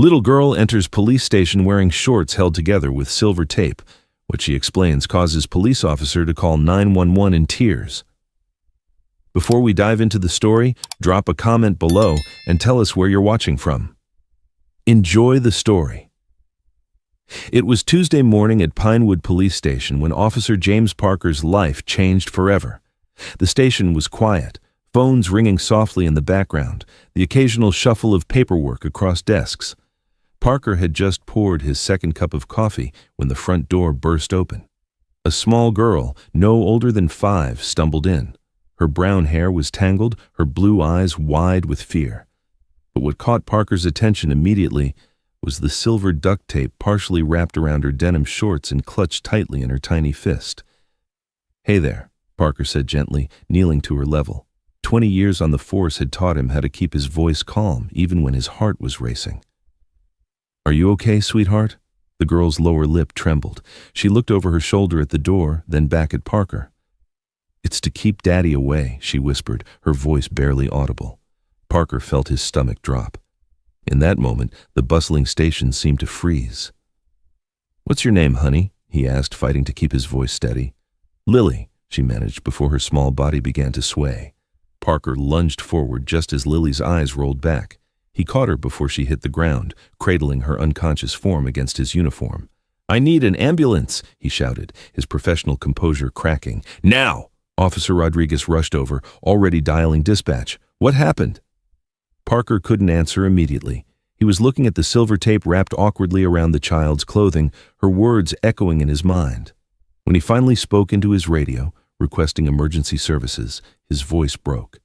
Little girl enters police station wearing shorts held together with silver tape. What she explains causes police officer to call 911 in tears. Before we dive into the story, drop a comment below and tell us where you're watching from. Enjoy the story. It was Tuesday morning at Pinewood Police Station when Officer James Parker's life changed forever. The station was quiet, phones ringing softly in the background, the occasional shuffle of paperwork across desks. Parker had just poured his second cup of coffee when the front door burst open. A small girl, no older than 5, stumbled in. Her brown hair was tangled, her blue eyes wide with fear. But what caught Parker's attention immediately was the silver duct tape partially wrapped around her denim shorts and clutched tightly in her tiny fist. "Hey there," Parker said gently, kneeling to her level. 20 years on the force had taught him how to keep his voice calm, even when his heart was racing. "Are you okay, sweetheart?" The girl's lower lip trembled. She looked over her shoulder at the door, then back at Parker. "It's to keep Daddy away," she whispered, her voice barely audible. Parker felt his stomach drop. In that moment, the bustling station seemed to freeze. "What's your name, honey?" he asked, fighting to keep his voice steady. "Lily," she managed before her small body began to sway. Parker lunged forward just as Lily's eyes rolled back. He caught her before she hit the ground, cradling her unconscious form against his uniform. "I need an ambulance," he shouted, his professional composure cracking. "Now!" Officer Rodriguez rushed over, already dialing dispatch. "What happened?" Parker couldn't answer immediately. He was looking at the silver tape wrapped awkwardly around the child's clothing, her words echoing in his mind. When he finally spoke into his radio, requesting emergency services, his voice broke.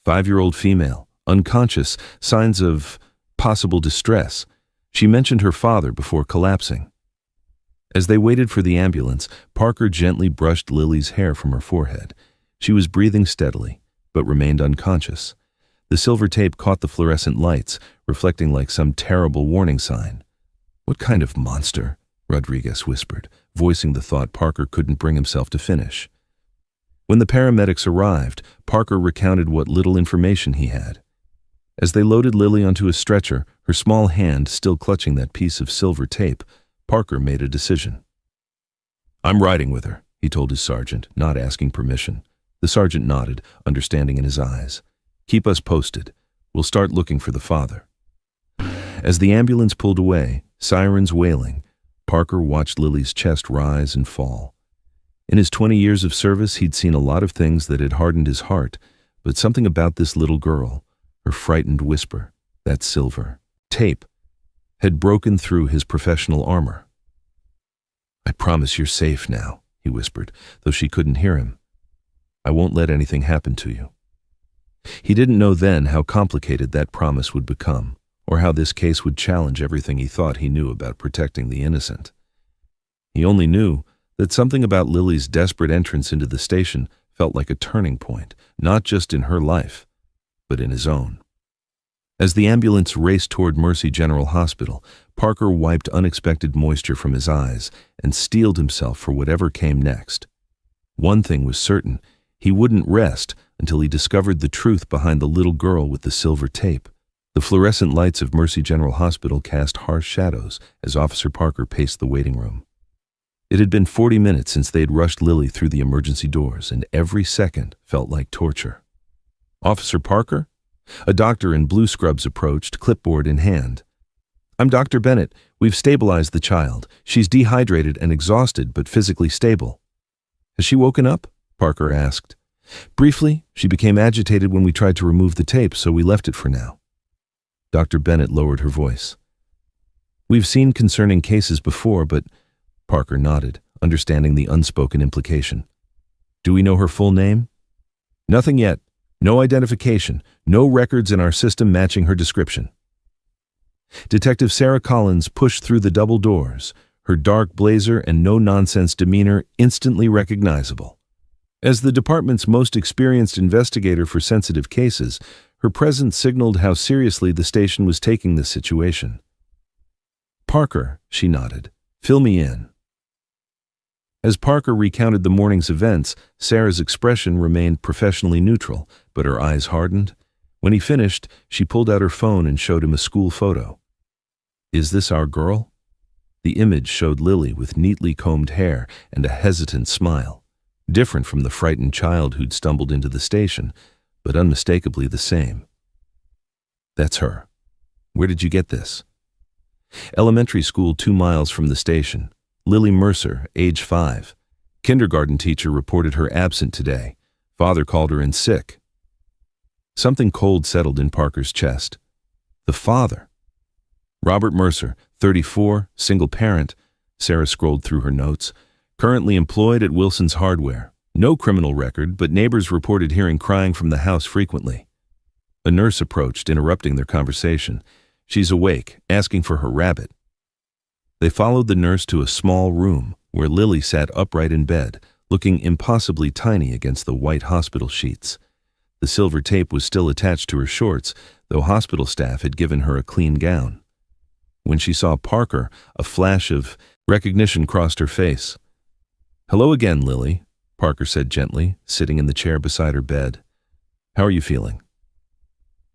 5-year-old female, unconscious, signs of possible distress. She mentioned her father before collapsing. As they waited for the ambulance, Parker gently brushed Lily's hair from her forehead. She was breathing steadily, but remained unconscious. The silver tape caught the fluorescent lights, reflecting like some terrible warning sign. "What kind of monster?" Rodriguez whispered, voicing the thought Parker couldn't bring himself to finish. When the paramedics arrived, Parker recounted what little information he had. As they loaded Lily onto a stretcher, her small hand still clutching that piece of silver tape, Parker made a decision. "I'm riding with her," he told his sergeant, not asking permission. The sergeant nodded, understanding in his eyes. "Keep us posted. We'll start looking for the father." As the ambulance pulled away, sirens wailing, Parker watched Lily's chest rise and fall. In his 20 years of service, he'd seen a lot of things that had hardened his heart, but something about this little girl, her frightened whisper, that silver tape, had broken through his professional armor. "I promise you're safe now," he whispered, though she couldn't hear him. "I won't let anything happen to you." He didn't know then how complicated that promise would become, or how this case would challenge everything he thought he knew about protecting the innocent. He only knew that something about Lily's desperate entrance into the station felt like a turning point, not just in her life, but in his own. As the ambulance raced toward Mercy General Hospital, Parker wiped unexpected moisture from his eyes and steeled himself for whatever came next. One thing was certain: he wouldn't rest until he discovered the truth behind the little girl with the silver tape. The fluorescent lights of Mercy General Hospital cast harsh shadows as Officer Parker paced the waiting room. It had been 40 minutes since they had rushed Lily through the emergency doors, and every second felt like torture. "Officer Parker?" A doctor in blue scrubs approached, clipboard in hand. "I'm Dr. Bennett. We've stabilized the child. She's dehydrated and exhausted, but physically stable." "Has she woken up?" Parker asked. "Briefly, she became agitated when we tried to remove the tape, so we left it for now." Dr. Bennett lowered her voice. "We've seen concerning cases before, but—" Parker nodded, understanding the unspoken implication. "Do we know her full name?" "Nothing yet. No identification. No records in our system matching her description." Detective Sarah Collins pushed through the double doors, her dark blazer and no-nonsense demeanor instantly recognizable. As the department's most experienced investigator for sensitive cases, her presence signaled how seriously the station was taking this situation. "Parker," she nodded, "fill me in." As Parker recounted the morning's events, Sarah's expression remained professionally neutral, but her eyes hardened. When he finished, she pulled out her phone and showed him a school photo. Is this our girl? The image showed Lily with neatly combed hair and a hesitant smile, different from the frightened child who'd stumbled into the station, but unmistakably the same. That's her. Where did you get this? Elementary school 2 miles from the station. Lily Mercer, age 5. Kindergarten teacher reported her absent today. Father called her in sick. Something cold settled in Parker's chest. The father. Robert Mercer, 34, single parent. Sarah scrolled through her notes. Currently employed at Wilson's Hardware. No criminal record, but neighbors reported hearing crying from the house frequently. A nurse approached, interrupting their conversation. She's awake, asking for her rabbit. They followed the nurse to a small room where Lily sat upright in bed, looking impossibly tiny against the white hospital sheets. The silver tape was still attached to her shorts, though hospital staff had given her a clean gown. When she saw Parker, a flash of recognition crossed her face. "Hello again, Lily," Parker said gently, sitting in the chair beside her bed. "How are you feeling?"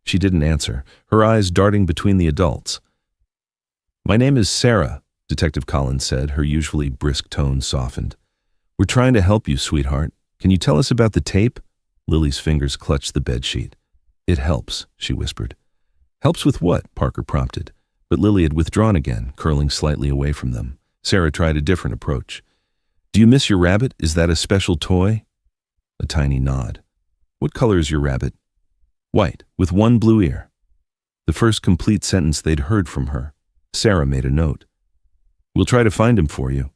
She didn't answer, her eyes darting between the adults. "My name is Sarah," Detective Collins said, her usually brisk tone softened. "We're trying to help you, sweetheart. Can you tell us about the tape?" Lily's fingers clutched the bedsheet. "It helps," she whispered. "Helps with what?" Parker prompted. But Lily had withdrawn again, curling slightly away from them. Sarah tried a different approach. "Do you miss your rabbit? Is that a special toy?" A tiny nod. "What color is your rabbit?" "White, with one blue ear." The first complete sentence they'd heard from her. Sarah made a note. "We'll try to find him for you."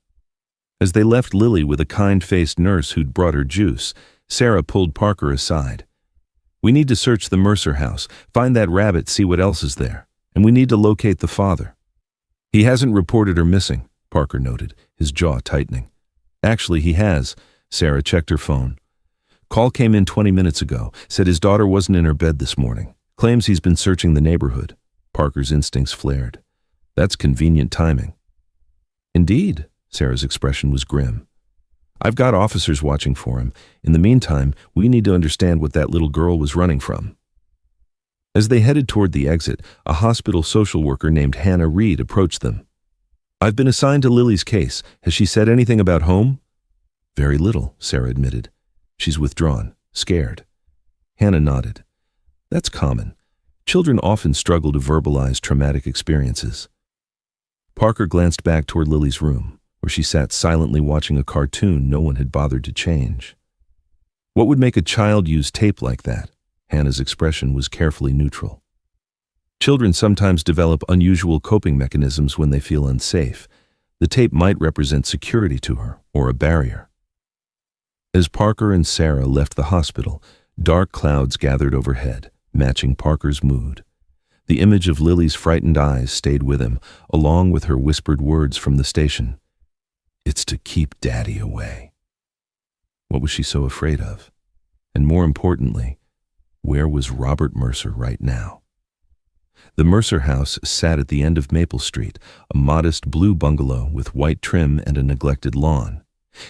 As they left Lily with a kind-faced nurse who'd brought her juice, Sarah pulled Parker aside. "We need to search the Mercer house, find that rabbit, see what else is there. And we need to locate the father." "He hasn't reported her missing," Parker noted, his jaw tightening. "Actually, he has." Sarah checked her phone. "Call came in 20 minutes ago, said his daughter wasn't in her bed this morning. Claims he's been searching the neighborhood." Parker's instincts flared. "That's convenient timing." "Indeed," Sarah's expression was grim. "I've got officers watching for him. In the meantime, we need to understand what that little girl was running from." As they headed toward the exit, a hospital social worker named Hannah Reed approached them. "I've been assigned to Lily's case. Has she said anything about home?" "Very little," Sarah admitted. "She's withdrawn, scared." Hannah nodded. "That's common. Children often struggle to verbalize traumatic experiences." Parker glanced back toward Lily's room, where she sat silently watching a cartoon no one had bothered to change. What would make a child use tape like that? Hannah's expression was carefully neutral. Children sometimes develop unusual coping mechanisms when they feel unsafe. The tape might represent security to her, or a barrier. As Parker and Sarah left the hospital, dark clouds gathered overhead, matching Parker's mood. The image of Lily's frightened eyes stayed with him, along with her whispered words from the station. "It's to keep Daddy away." What was she so afraid of? And more importantly, where was Robert Mercer right now? The Mercer house sat at the end of Maple Street, a modest blue bungalow with white trim and a neglected lawn.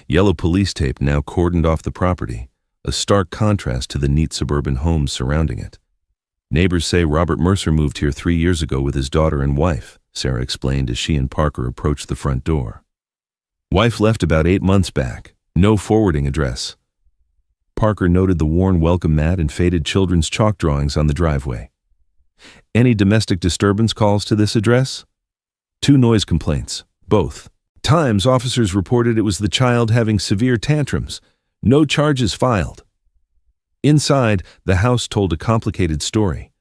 Yellow police tape now cordoned off the property, a stark contrast to the neat suburban homes surrounding it. "Neighbors say Robert Mercer moved here 3 years ago with his daughter and wife," Sarah explained as she and Parker approached the front door. "Wife left about 8 months back. No forwarding address." Parker noted the worn welcome mat and faded children's chalk drawings on the driveway. "Any domestic disturbance calls to this address?" 2 noise complaints, both. Times officers reported it was the child having severe tantrums. No charges filed. Inside, the house told a complicated story.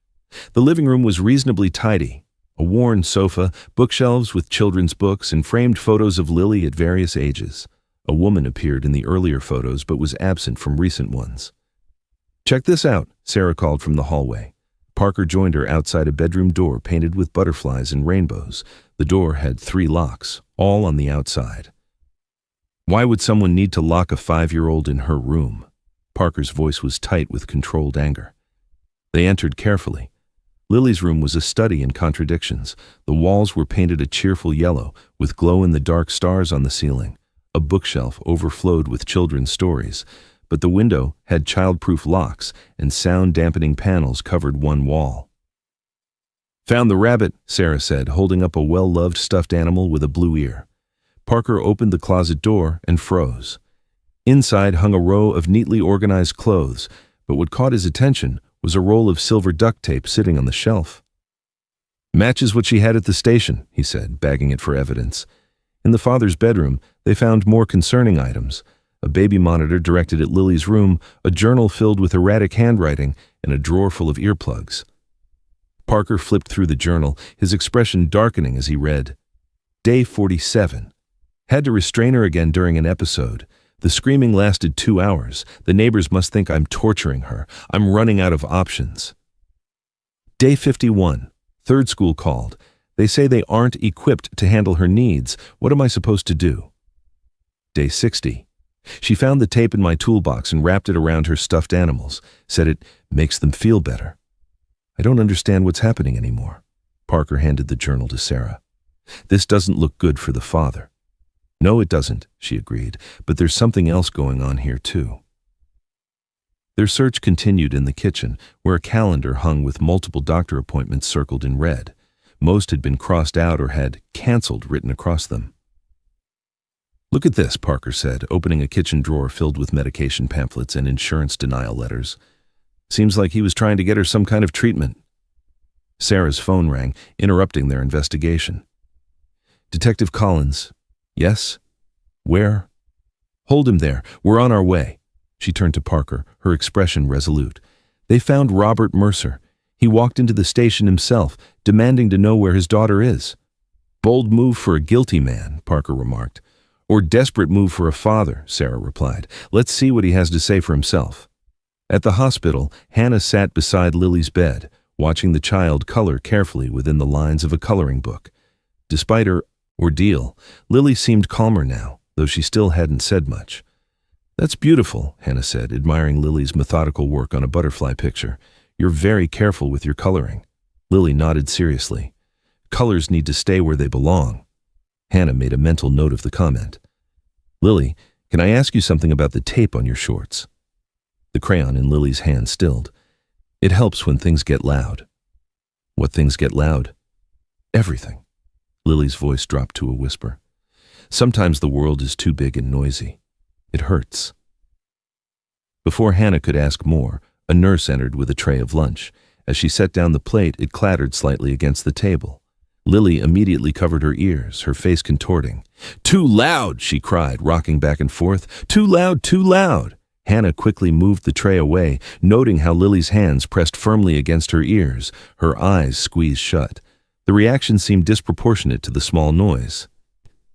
The living room was reasonably tidy. A worn sofa, bookshelves with children's books, and framed photos of Lily at various ages. A woman appeared in the earlier photos but was absent from recent ones. "Check this out," Sarah called from the hallway. Parker joined her outside a bedroom door painted with butterflies and rainbows. The door had 3 locks, all on the outside. "Why would someone need to lock a 5-year-old in her room?" Parker's voice was tight with controlled anger. They entered carefully. Lily's room was a study in contradictions. The walls were painted a cheerful yellow, with glow-in-the-dark stars on the ceiling. A bookshelf overflowed with children's stories, but the window had child-proof locks and sound-dampening panels covered one wall. Found the rabbit, Sarah said, holding up a well-loved stuffed animal with a blue ear. Parker opened the closet door and froze. Inside hung a row of neatly organized clothes, but what caught his attention was a roll of silver duct tape sitting on the shelf. Matches what she had at the station, he said, bagging it for evidence. In the father's bedroom, they found more concerning items: a baby monitor directed at Lily's room, a journal filled with erratic handwriting, and a drawer full of earplugs. Parker flipped through the journal, his expression darkening as he read. Day 47. Had to restrain her again during an episode. The screaming lasted 2 hours. The neighbors must think I'm torturing her. I'm running out of options. Day 51. Third school called. They say they aren't equipped to handle her needs. What am I supposed to do? Day 60. She found the tape in my toolbox and wrapped it around her stuffed animals. Said it makes them feel better. I don't understand what's happening anymore. Parker handed the journal to Sarah. This doesn't look good for the father. No, it doesn't, she agreed, but there's something else going on here too. Their search continued in the kitchen, where a calendar hung with multiple doctor appointments circled in red. Most had been crossed out or had canceled written across them. Look at this, Parker said, opening a kitchen drawer filled with medication pamphlets and insurance denial letters. Seems like he was trying to get her some kind of treatment. Sarah's phone rang, interrupting their investigation. Detective Collins. Yes? Where? Hold him there. We're on our way. She turned to Parker, her expression resolute. They found Robert Mercer. He walked into the station himself, demanding to know where his daughter is. Bold move for a guilty man, Parker remarked. Or desperate move for a father, Sarah replied. Let's see what he has to say for himself. At the hospital, Hannah sat beside Lily's bed, watching the child color carefully within the lines of a coloring book. Despite her ordeal, Lily seemed calmer now, though she still hadn't said much. That's beautiful, Hannah said, admiring Lily's methodical work on a butterfly picture. You're very careful with your coloring. Lily nodded seriously. Colors need to stay where they belong. Hannah made a mental note of the comment. Lily, can I ask you something about the tape on your shorts? The crayon in Lily's hand stilled. It helps when things get loud. What things get loud? Everything. Lily's voice dropped to a whisper. Sometimes the world is too big and noisy. It hurts. Before Hannah could ask more, a nurse entered with a tray of lunch. As she set down the plate, it clattered slightly against the table. Lily immediately covered her ears, her face contorting. Too loud, she cried, rocking back and forth. Too loud, too loud. Hannah quickly moved the tray away, noting how Lily's hands pressed firmly against her ears, her eyes squeezed shut. The reaction seemed disproportionate to the small noise.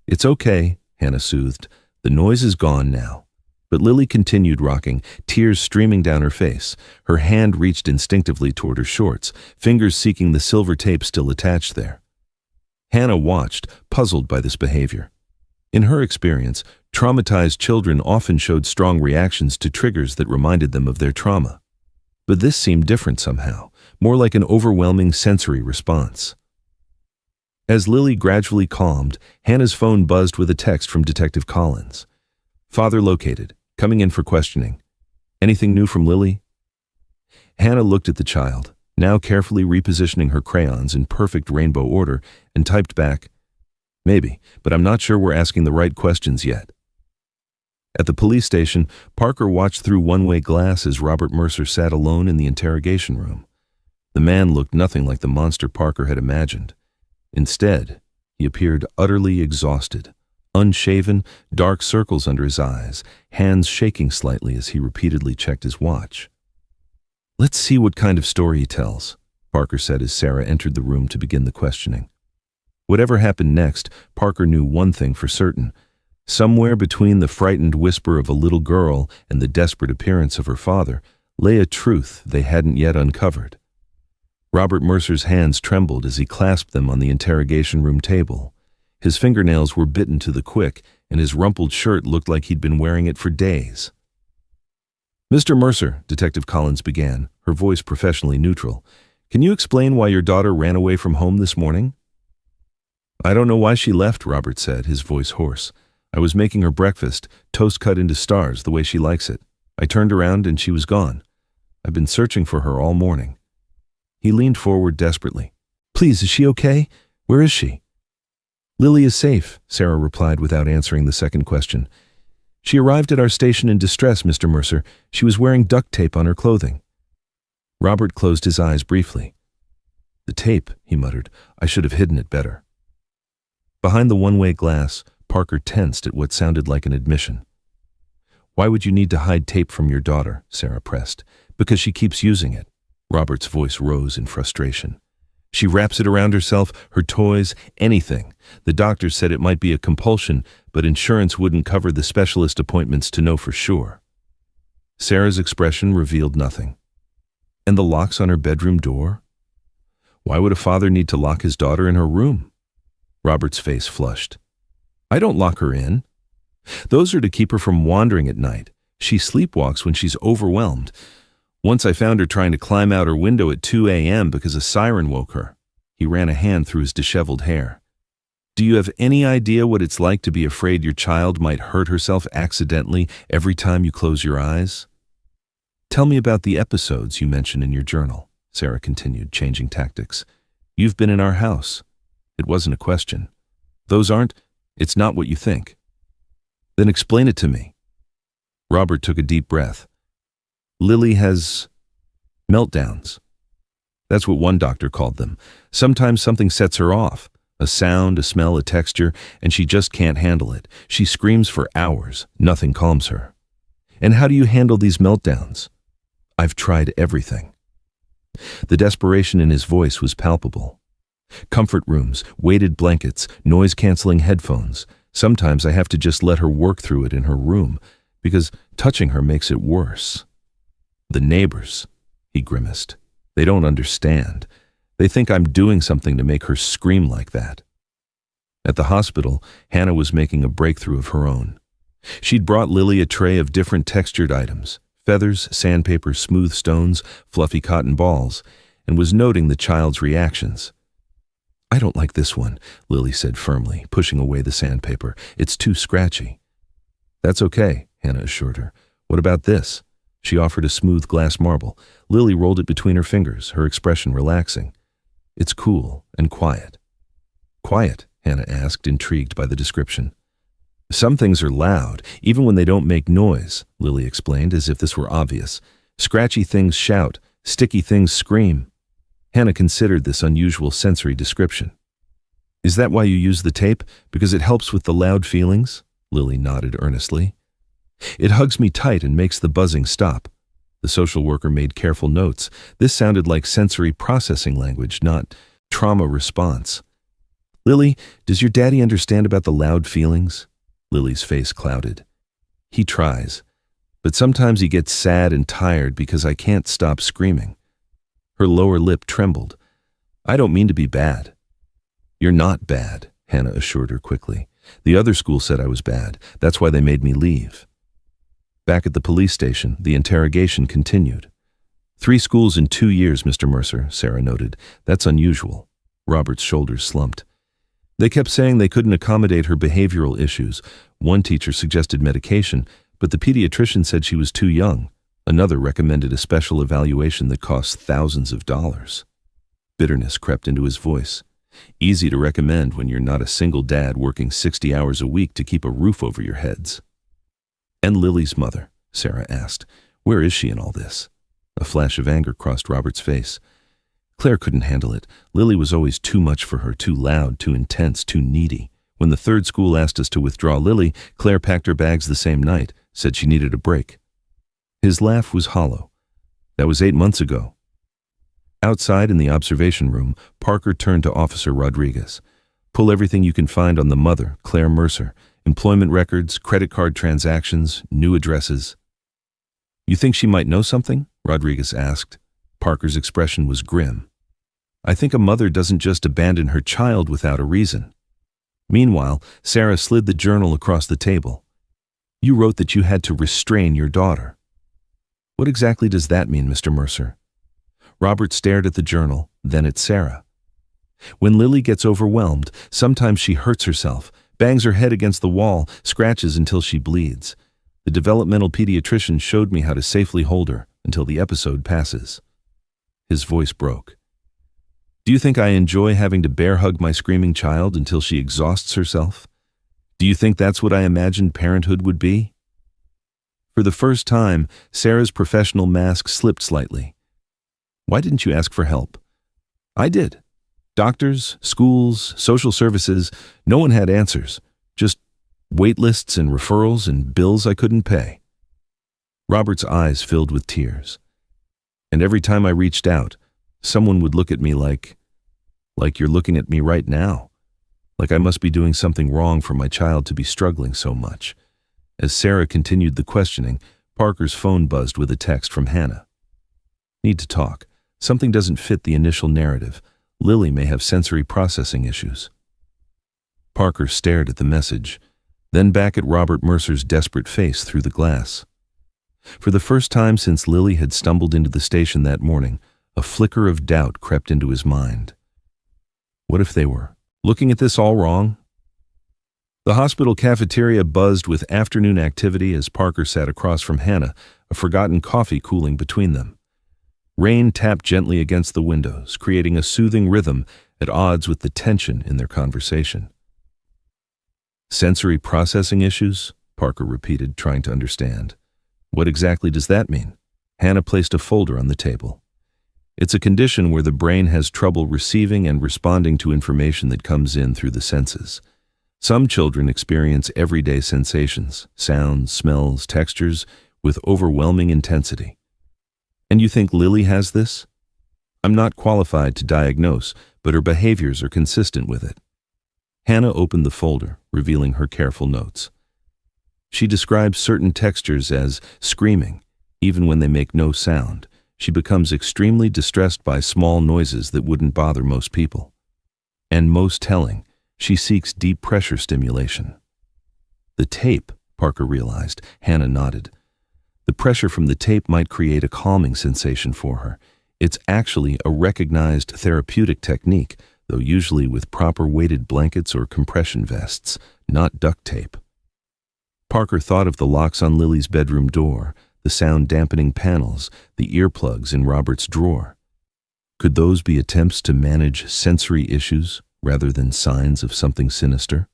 It's okay, Hannah soothed. The noise is gone now. But Lily continued rocking, tears streaming down her face. Her hand reached instinctively toward her shorts, fingers seeking the silver tape still attached there. Hannah watched, puzzled by this behavior. In her experience, traumatized children often showed strong reactions to triggers that reminded them of their trauma. But this seemed different somehow, more like an overwhelming sensory response. As Lily gradually calmed, Hannah's phone buzzed with a text from Detective Collins. Father located, coming in for questioning. Anything new from Lily? Hannah looked at the child, now carefully repositioning her crayons in perfect rainbow order, and typed back, Maybe, but I'm not sure we're asking the right questions yet. At the police station, Parker watched through one-way glass as Robert Mercer sat alone in the interrogation room. The man looked nothing like the monster Parker had imagined. Instead, he appeared utterly exhausted, unshaven, dark circles under his eyes, hands shaking slightly as he repeatedly checked his watch. Let's see what kind of story he tells, Parker said as Sarah entered the room to begin the questioning. Whatever happened next, Parker knew one thing for certain. Somewhere between the frightened whisper of a little girl and the desperate appearance of her father lay a truth they hadn't yet uncovered. Robert Mercer's hands trembled as he clasped them on the interrogation room table. His fingernails were bitten to the quick, and his rumpled shirt looked like he'd been wearing it for days. Mr. Mercer, Detective Collins began, her voice professionally neutral, can you explain why your daughter ran away from home this morning? I don't know why she left, Robert said, his voice hoarse. I was making her breakfast, toast cut into stars the way she likes it. I turned around and she was gone. I've been searching for her all morning. He leaned forward desperately. Please, is she okay? Where is she? Lily is safe, Sarah replied without answering the second question. She arrived at our station in distress, Mr. Mercer. She was wearing duct tape on her clothing. Robert closed his eyes briefly. The tape, he muttered. I should have hidden it better. Behind the one-way glass, Parker tensed at what sounded like an admission. Why would you need to hide tape from your daughter? Sarah pressed. Because she keeps using it. Robert's voice rose in frustration. She wraps it around herself, her toys, anything. The doctor said it might be a compulsion, but insurance wouldn't cover the specialist appointments to know for sure. Sarah's expression revealed nothing. And the locks on her bedroom door? Why would a father need to lock his daughter in her room? Robert's face flushed. I don't lock her in. Those are to keep her from wandering at night. She sleepwalks when she's overwhelmed. Once I found her trying to climb out her window at 2 a.m. because a siren woke her. He ran a hand through his disheveled hair. Do you have any idea what it's like to be afraid your child might hurt herself accidentally every time you close your eyes? Tell me about the episodes you mention in your journal, Sarah continued, changing tactics. You've been in our house. It wasn't a question. It's not what you think. Then explain it to me. Robert took a deep breath. Lily has meltdowns. That's what one doctor called them. Sometimes something sets her off. A sound, a smell, a texture, and she just can't handle it. She screams for hours. Nothing calms her. And how do you handle these meltdowns? I've tried everything. The desperation in his voice was palpable. Comfort rooms, weighted blankets, noise-canceling headphones. Sometimes I have to just let her work through it in her room, because touching her makes it worse. The neighbors, he grimaced. They don't understand. They think I'm doing something to make her scream like that. At the hospital, Hannah was making a breakthrough of her own. She'd brought Lily a tray of different textured items, feathers, sandpaper, smooth stones, fluffy cotton balls, and was noting the child's reactions. I don't like this one, Lily said firmly, pushing away the sandpaper. It's too scratchy. That's okay, Hannah assured her. What about this? She offered a smooth glass marble. Lily rolled it between her fingers, her expression relaxing. It's cool and quiet. Quiet? Hannah asked, intrigued by the description. Some things are loud, even when they don't make noise, Lily explained, as if this were obvious. Scratchy things shout, sticky things scream. Hannah considered this unusual sensory description. Is that why you use the tape? Because it helps with the loud feelings? Lily nodded earnestly. It hugs me tight and makes the buzzing stop. The social worker made careful notes. This sounded like sensory processing language, not trauma response. Lily, does your daddy understand about the loud feelings? Lily's face clouded. He tries, but sometimes he gets sad and tired because I can't stop screaming. Her lower lip trembled. I don't mean to be bad. You're not bad, Hannah assured her quickly. The other school said I was bad. That's why they made me leave. Back at the police station, the interrogation continued. 3 schools in 2 years, Mr. Mercer, Sarah noted. That's unusual. Robert's shoulders slumped. They kept saying they couldn't accommodate her behavioral issues. One teacher suggested medication, but the pediatrician said she was too young. Another recommended a special evaluation that cost thousands of dollars. Bitterness crept into his voice. Easy to recommend when you're not a single dad working 60 hours a week to keep a roof over your heads. And Lily's mother, Sarah asked. Where is she in all this? A flash of anger crossed Robert's face. Claire couldn't handle it. Lily was always too much for her, too loud, too intense, too needy. When the 3rd school asked us to withdraw Lily, Claire packed her bags the same night, said she needed a break. His laugh was hollow. That was 8 months ago. Outside in the observation room, Parker turned to Officer Rodriguez. Pull everything you can find on the mother, Claire Mercer. Employment records, credit card transactions, new addresses. You think she might know something? Rodriguez asked. Parker's expression was grim. I think a mother doesn't just abandon her child without a reason. Meanwhile, Sarah slid the journal across the table. You wrote that you had to restrain your daughter. What exactly does that mean, Mr. Mercer? Robert stared at the journal, then at Sarah. When Lily gets overwhelmed, sometimes she hurts herself, bangs her head against the wall, scratches until she bleeds. The developmental pediatrician showed me how to safely hold her until the episode passes. His voice broke. Do you think I enjoy having to bear hug my screaming child until she exhausts herself? Do you think that's what I imagined parenthood would be? For the first time, Sarah's professional mask slipped slightly. Why didn't you ask for help? I did. Doctors, schools, social services, no one had answers. Just wait lists and referrals and bills I couldn't pay. Robert's eyes filled with tears. And every time I reached out, someone would look at me like you're looking at me right now. Like I must be doing something wrong for my child to be struggling so much. As Sarah continued the questioning, Parker's phone buzzed with a text from Hannah. Need to talk. Something doesn't fit the initial narrative. Lily may have sensory processing issues. Parker stared at the message, then back at Robert Mercer's desperate face through the glass. For the first time since Lily had stumbled into the station that morning, a flicker of doubt crept into his mind. What if they were looking at this all wrong? The hospital cafeteria buzzed with afternoon activity as Parker sat across from Hannah, a forgotten coffee cooling between them. Rain tapped gently against the windows, creating a soothing rhythm at odds with the tension in their conversation. Sensory processing issues? Parker repeated, trying to understand. What exactly does that mean? Hannah placed a folder on the table. It's a condition where the brain has trouble receiving and responding to information that comes in through the senses. Some children experience everyday sensations, sounds, smells, textures, with overwhelming intensity. And you think Lily has this? I'm not qualified to diagnose, but her behaviors are consistent with it. Hannah opened the folder, revealing her careful notes. She describes certain textures as screaming, even when they make no sound. She becomes extremely distressed by small noises that wouldn't bother most people. And most telling, she seeks deep pressure stimulation. The tape, Parker realized. Hannah nodded. The pressure from the tape might create a calming sensation for her. It's actually a recognized therapeutic technique, though usually with proper weighted blankets or compression vests, not duct tape. Parker thought of the locks on Lily's bedroom door, the sound-dampening panels, the earplugs in Robert's drawer. Could those be attempts to manage sensory issues rather than signs of something sinister?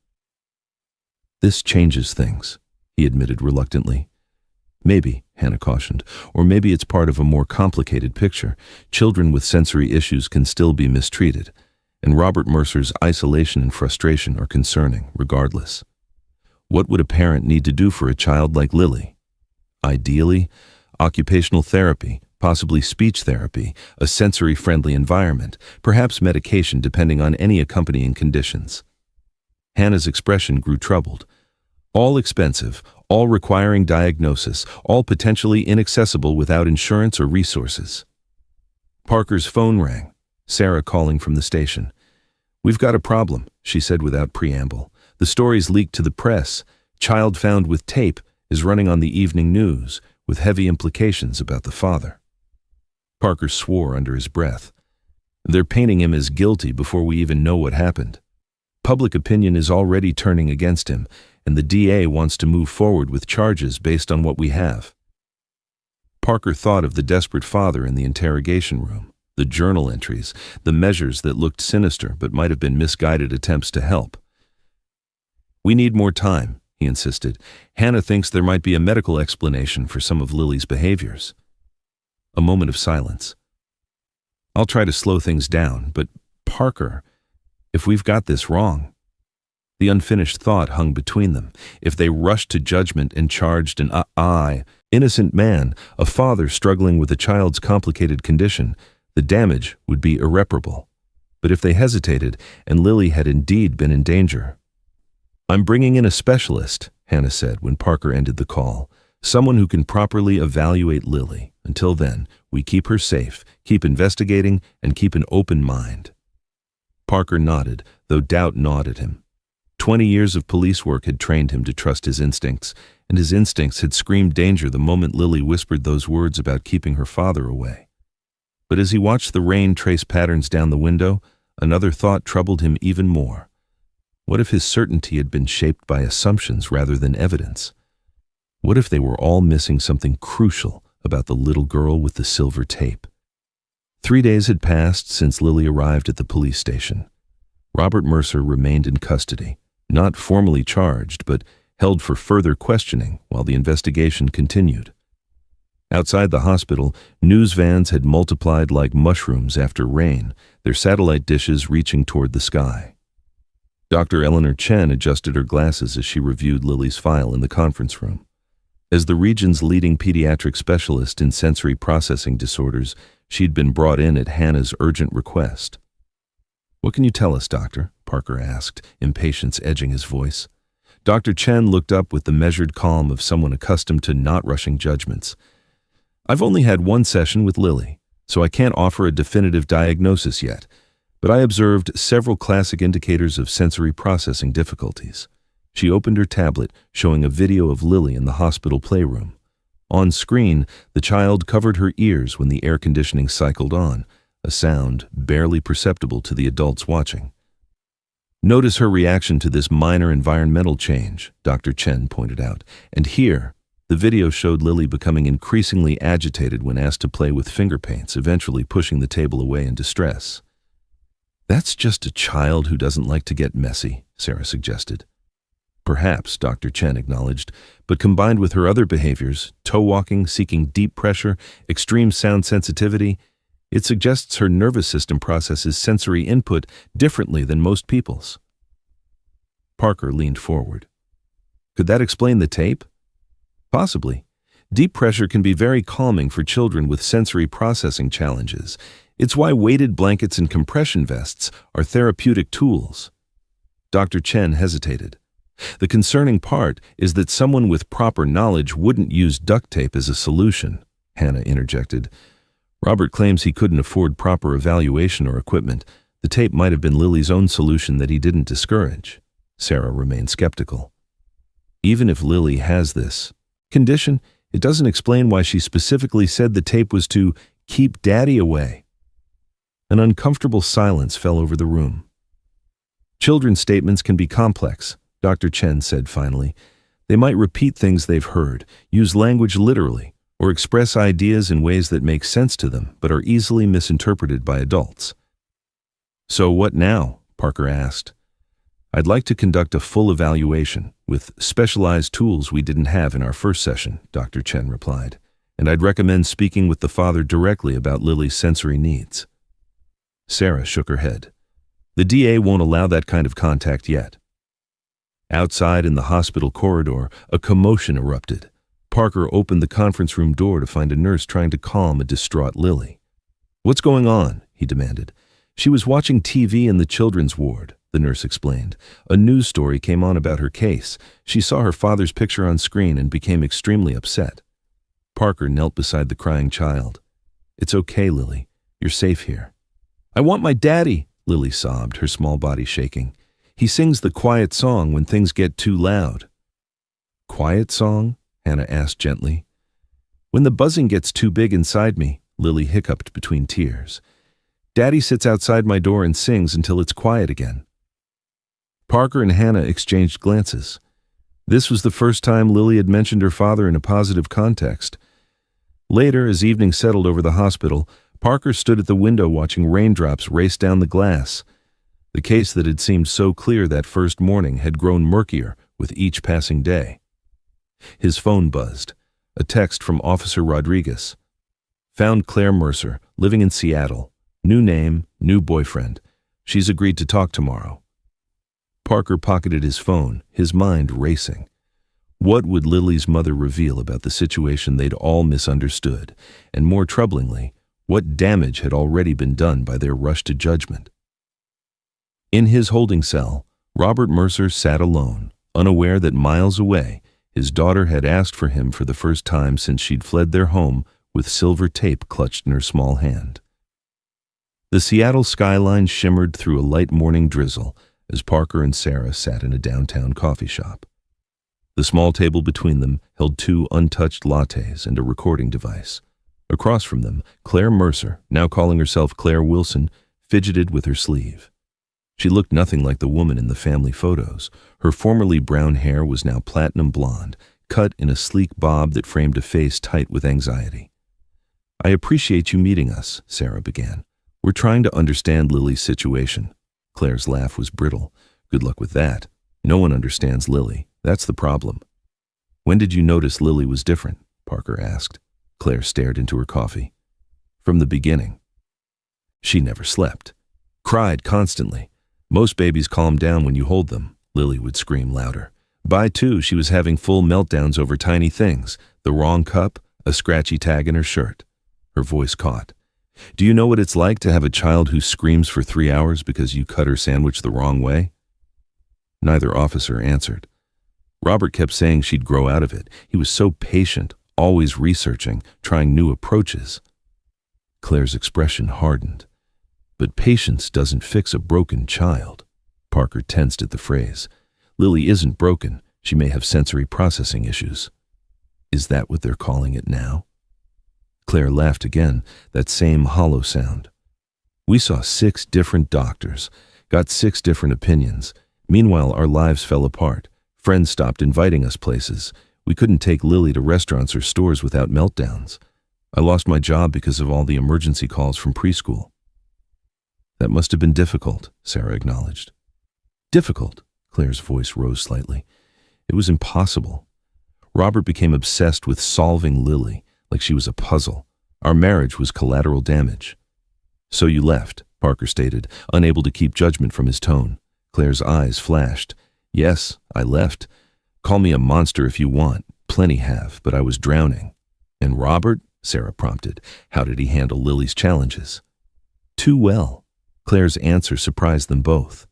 This changes things, he admitted reluctantly. Maybe, Hannah cautioned, or maybe it's part of a more complicated picture. Children with sensory issues can still be mistreated, and Robert Mercer's isolation and frustration are concerning, regardless. What would a parent need to do for a child like Lily? Ideally, occupational therapy, possibly speech therapy, a sensory-friendly environment, perhaps medication depending on any accompanying conditions. Hannah's expression grew troubled. All expensive, all requiring diagnosis, all potentially inaccessible without insurance or resources. Parker's phone rang, Sarah calling from the station. We've got a problem, she said without preamble. The story's leaked to the press. Child found with tape is running on the evening news, with heavy implications about the father. Parker swore under his breath. They're painting him as guilty before we even know what happened. Public opinion is already turning against him, and the DA wants to move forward with charges based on what we have. Parker thought of the desperate father in the interrogation room, the journal entries, the measures that looked sinister but might have been misguided attempts to help. We need more time, he insisted. Hannah thinks there might be a medical explanation for some of Lily's behaviors. A moment of silence. I'll try to slow things down, but Parker, if we've got this wrong. The unfinished thought hung between them. If they rushed to judgment and charged an innocent man, a father struggling with a child's complicated condition, the damage would be irreparable. But if they hesitated, and Lily had indeed been in danger. I'm bringing in a specialist, Hannah said when Parker ended the call. Someone who can properly evaluate Lily. Until then, we keep her safe, keep investigating, and keep an open mind. Parker nodded, though doubt gnawed at him. 20 years of police work had trained him to trust his instincts, and his instincts had screamed danger the moment Lily whispered those words about keeping her father away. But as he watched the rain trace patterns down the window, another thought troubled him even more. What if his certainty had been shaped by assumptions rather than evidence? What if they were all missing something crucial about the little girl with the silver tape? 3 days had passed since Lily arrived at the police station. Robert Mercer remained in custody, not formally charged, but held for further questioning while the investigation continued. Outside the hospital, news vans had multiplied like mushrooms after rain, their satellite dishes reaching toward the sky. Dr. Eleanor Chen adjusted her glasses as she reviewed Lily's file in the conference room. As the region's leading pediatric specialist in sensory processing disorders, she'd been brought in at Hannah's urgent request. "What can you tell us, Doctor?" Parker asked, impatience edging his voice. Dr. Chen looked up with the measured calm of someone accustomed to not rushing judgments. "I've only had one session with Lily, so I can't offer a definitive diagnosis yet, but I observed several classic indicators of sensory processing difficulties." She opened her tablet, showing a video of Lily in the hospital playroom. On screen, the child covered her ears when the air conditioning cycled on, a sound barely perceptible to the adults watching. "Notice her reaction to this minor environmental change," Dr. Chen pointed out. And here, the video showed Lily becoming increasingly agitated when asked to play with finger paints, eventually pushing the table away in distress. "That's just a child who doesn't like to get messy," Sarah suggested. "Perhaps," Dr. Chen acknowledged, but combined with her other behaviors, toe walking, seeking deep pressure, extreme sound sensitivity, it suggests her nervous system processes sensory input differently than most people's. Parker leaned forward. "Could that explain the tape?" "Possibly. Deep pressure can be very calming for children with sensory processing challenges. It's why weighted blankets and compression vests are therapeutic tools." Dr. Chen hesitated. "The concerning part is that someone with proper knowledge wouldn't use duct tape as a solution," Hannah interjected. "Robert claims he couldn't afford proper evaluation or equipment. The tape might have been Lily's own solution that he didn't discourage." Sarah remained skeptical. "Even if Lily has this condition, it doesn't explain why she specifically said the tape was to keep Daddy away." An uncomfortable silence fell over the room. "Children's statements can be complex," Dr. Chen said finally. "They might repeat things they've heard, use language literally, or express ideas in ways that make sense to them but are easily misinterpreted by adults." "So what now?" Parker asked. "I'd like to conduct a full evaluation with specialized tools we didn't have in our first session," Dr. Chen replied, "and I'd recommend speaking with the father directly about Lily's sensory needs." Sarah shook her head. "The DA won't allow that kind of contact yet." Outside in the hospital corridor, a commotion erupted. Parker opened the conference room door to find a nurse trying to calm a distraught Lily. "What's going on?" he demanded. "She was watching TV in the children's ward," the nurse explained. "A news story came on about her case. She saw her father's picture on screen and became extremely upset." Parker knelt beside the crying child. "It's okay, Lily. You're safe here." "I want my daddy," Lily sobbed, her small body shaking. "He sings the quiet song when things get too loud." "Quiet song?" Hannah asked gently. "When the buzzing gets too big inside me," Lily hiccuped between tears. "Daddy sits outside my door and sings until it's quiet again." Parker and Hannah exchanged glances. This was the first time Lily had mentioned her father in a positive context. Later, as evening settled over the hospital, Parker stood at the window watching raindrops race down the glass. The case that had seemed so clear that first morning had grown murkier with each passing day. His phone buzzed. A text from Officer Rodriguez. "Found Claire Mercer, living in Seattle. New name, new boyfriend. She's agreed to talk tomorrow." Parker pocketed his phone, his mind racing. What would Lily's mother reveal about the situation they'd all misunderstood? And more troublingly, what damage had already been done by their rush to judgment? In his holding cell, Robert Mercer sat alone, unaware that miles away, his daughter had asked for him for the first time since she'd fled their home with silver tape clutched in her small hand. The Seattle skyline shimmered through a light morning drizzle as Parker and Sarah sat in a downtown coffee shop. The small table between them held 2 untouched lattes and a recording device. Across from them, Claire Mercer, now calling herself Claire Wilson, fidgeted with her sleeve. She looked nothing like the woman in the family photos. Her formerly brown hair was now platinum blonde, cut in a sleek bob that framed a face tight with anxiety. I appreciate you meeting us, Sarah began. We're trying to understand Lily's situation. Claire's laugh was brittle. Good luck with that. No one understands Lily. That's the problem. When did you notice Lily was different? Parker asked. Claire stared into her coffee. From the beginning. She never slept. Cried constantly. Most babies calm down when you hold them. Lily would scream louder. By 2, she was having full meltdowns over tiny things. The wrong cup, a scratchy tag in her shirt. Her voice caught. Do you know what it's like to have a child who screams for 3 hours because you cut her sandwich the wrong way? Neither officer answered. Robert kept saying she'd grow out of it. He was so patient, always researching, trying new approaches. Claire's expression hardened. But patience doesn't fix a broken child. Parker tensed at the phrase. Lily isn't broken. She may have sensory processing issues. Is that what they're calling it now? Claire laughed again, that same hollow sound. We saw 6 different doctors, got 6 different opinions. Meanwhile, our lives fell apart. Friends stopped inviting us places. We couldn't take Lily to restaurants or stores without meltdowns. I lost my job because of all the emergency calls from preschool. That must have been difficult, Sarah acknowledged. Difficult? Claire's voice rose slightly. It was impossible. Robert became obsessed with solving Lily, like she was a puzzle. Our marriage was collateral damage. So you left, Parker stated, unable to keep judgment from his tone. Claire's eyes flashed. Yes, I left. Call me a monster if you want. Plenty have, but I was drowning. And Robert? Sarah prompted. How did he handle Lily's challenges? Too well. Claire's answer surprised them both.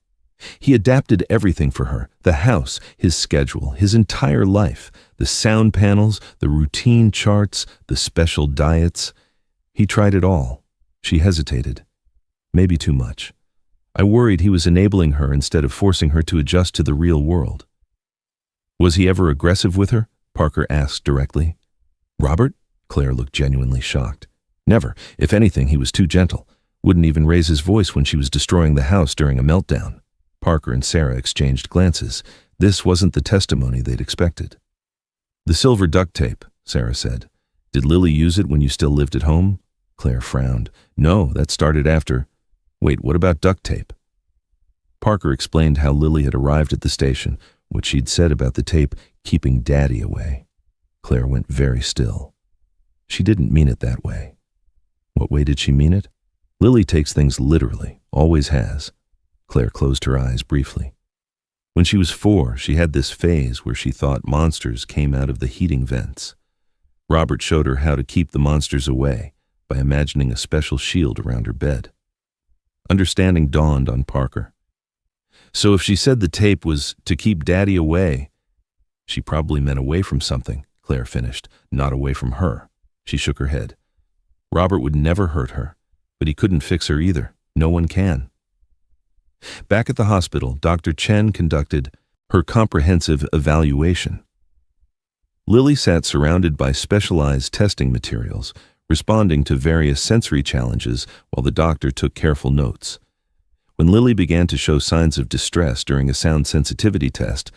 He adapted everything for her, the house, his schedule, his entire life, the sound panels, the routine charts, the special diets. He tried it all. She hesitated. Maybe too much. I worried he was enabling her instead of forcing her to adjust to the real world. Was he ever aggressive with her? Parker asked directly. Robert? Claire looked genuinely shocked. Never. If anything, he was too gentle. Wouldn't even raise his voice when she was destroying the house during a meltdown. Parker and Sarah exchanged glances. This wasn't the testimony they'd expected. The silver duct tape, Sarah said. Did Lily use it when you still lived at home? Claire frowned. No, that started after. Wait, what about duct tape? Parker explained how Lily had arrived at the station, what she'd said about the tape keeping Daddy away. Claire went very still. She didn't mean it that way. What way did she mean it? Lily takes things literally, always has. Claire closed her eyes briefly. When she was 4, she had this phase where she thought monsters came out of the heating vents. Robert showed her how to keep the monsters away by imagining a special shield around her bed. Understanding dawned on Parker. So if she said the tape was to keep Daddy away, she probably meant away from something, Claire finished, not away from her. She shook her head. Robert would never hurt her, but he couldn't fix her either. No one can. Back at the hospital, Dr. Chen conducted her comprehensive evaluation. Lily sat surrounded by specialized testing materials, responding to various sensory challenges while the doctor took careful notes. When Lily began to show signs of distress during a sound sensitivity test,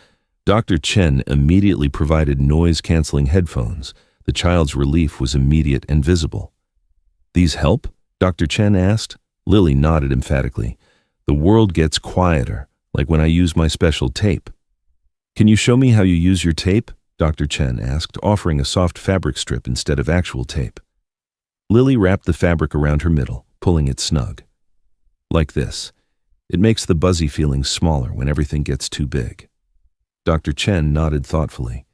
Dr. Chen immediately provided noise-canceling headphones. The child's relief was immediate and visible. These help? Dr. Chen asked. Lily nodded emphatically. The world gets quieter, like when I use my special tape. Can you show me how you use your tape? Dr. Chen asked, offering a soft fabric strip instead of actual tape. Lily wrapped the fabric around her middle, pulling it snug. Like this. It makes the buzzy feeling smaller when everything gets too big. Dr. Chen nodded thoughtfully.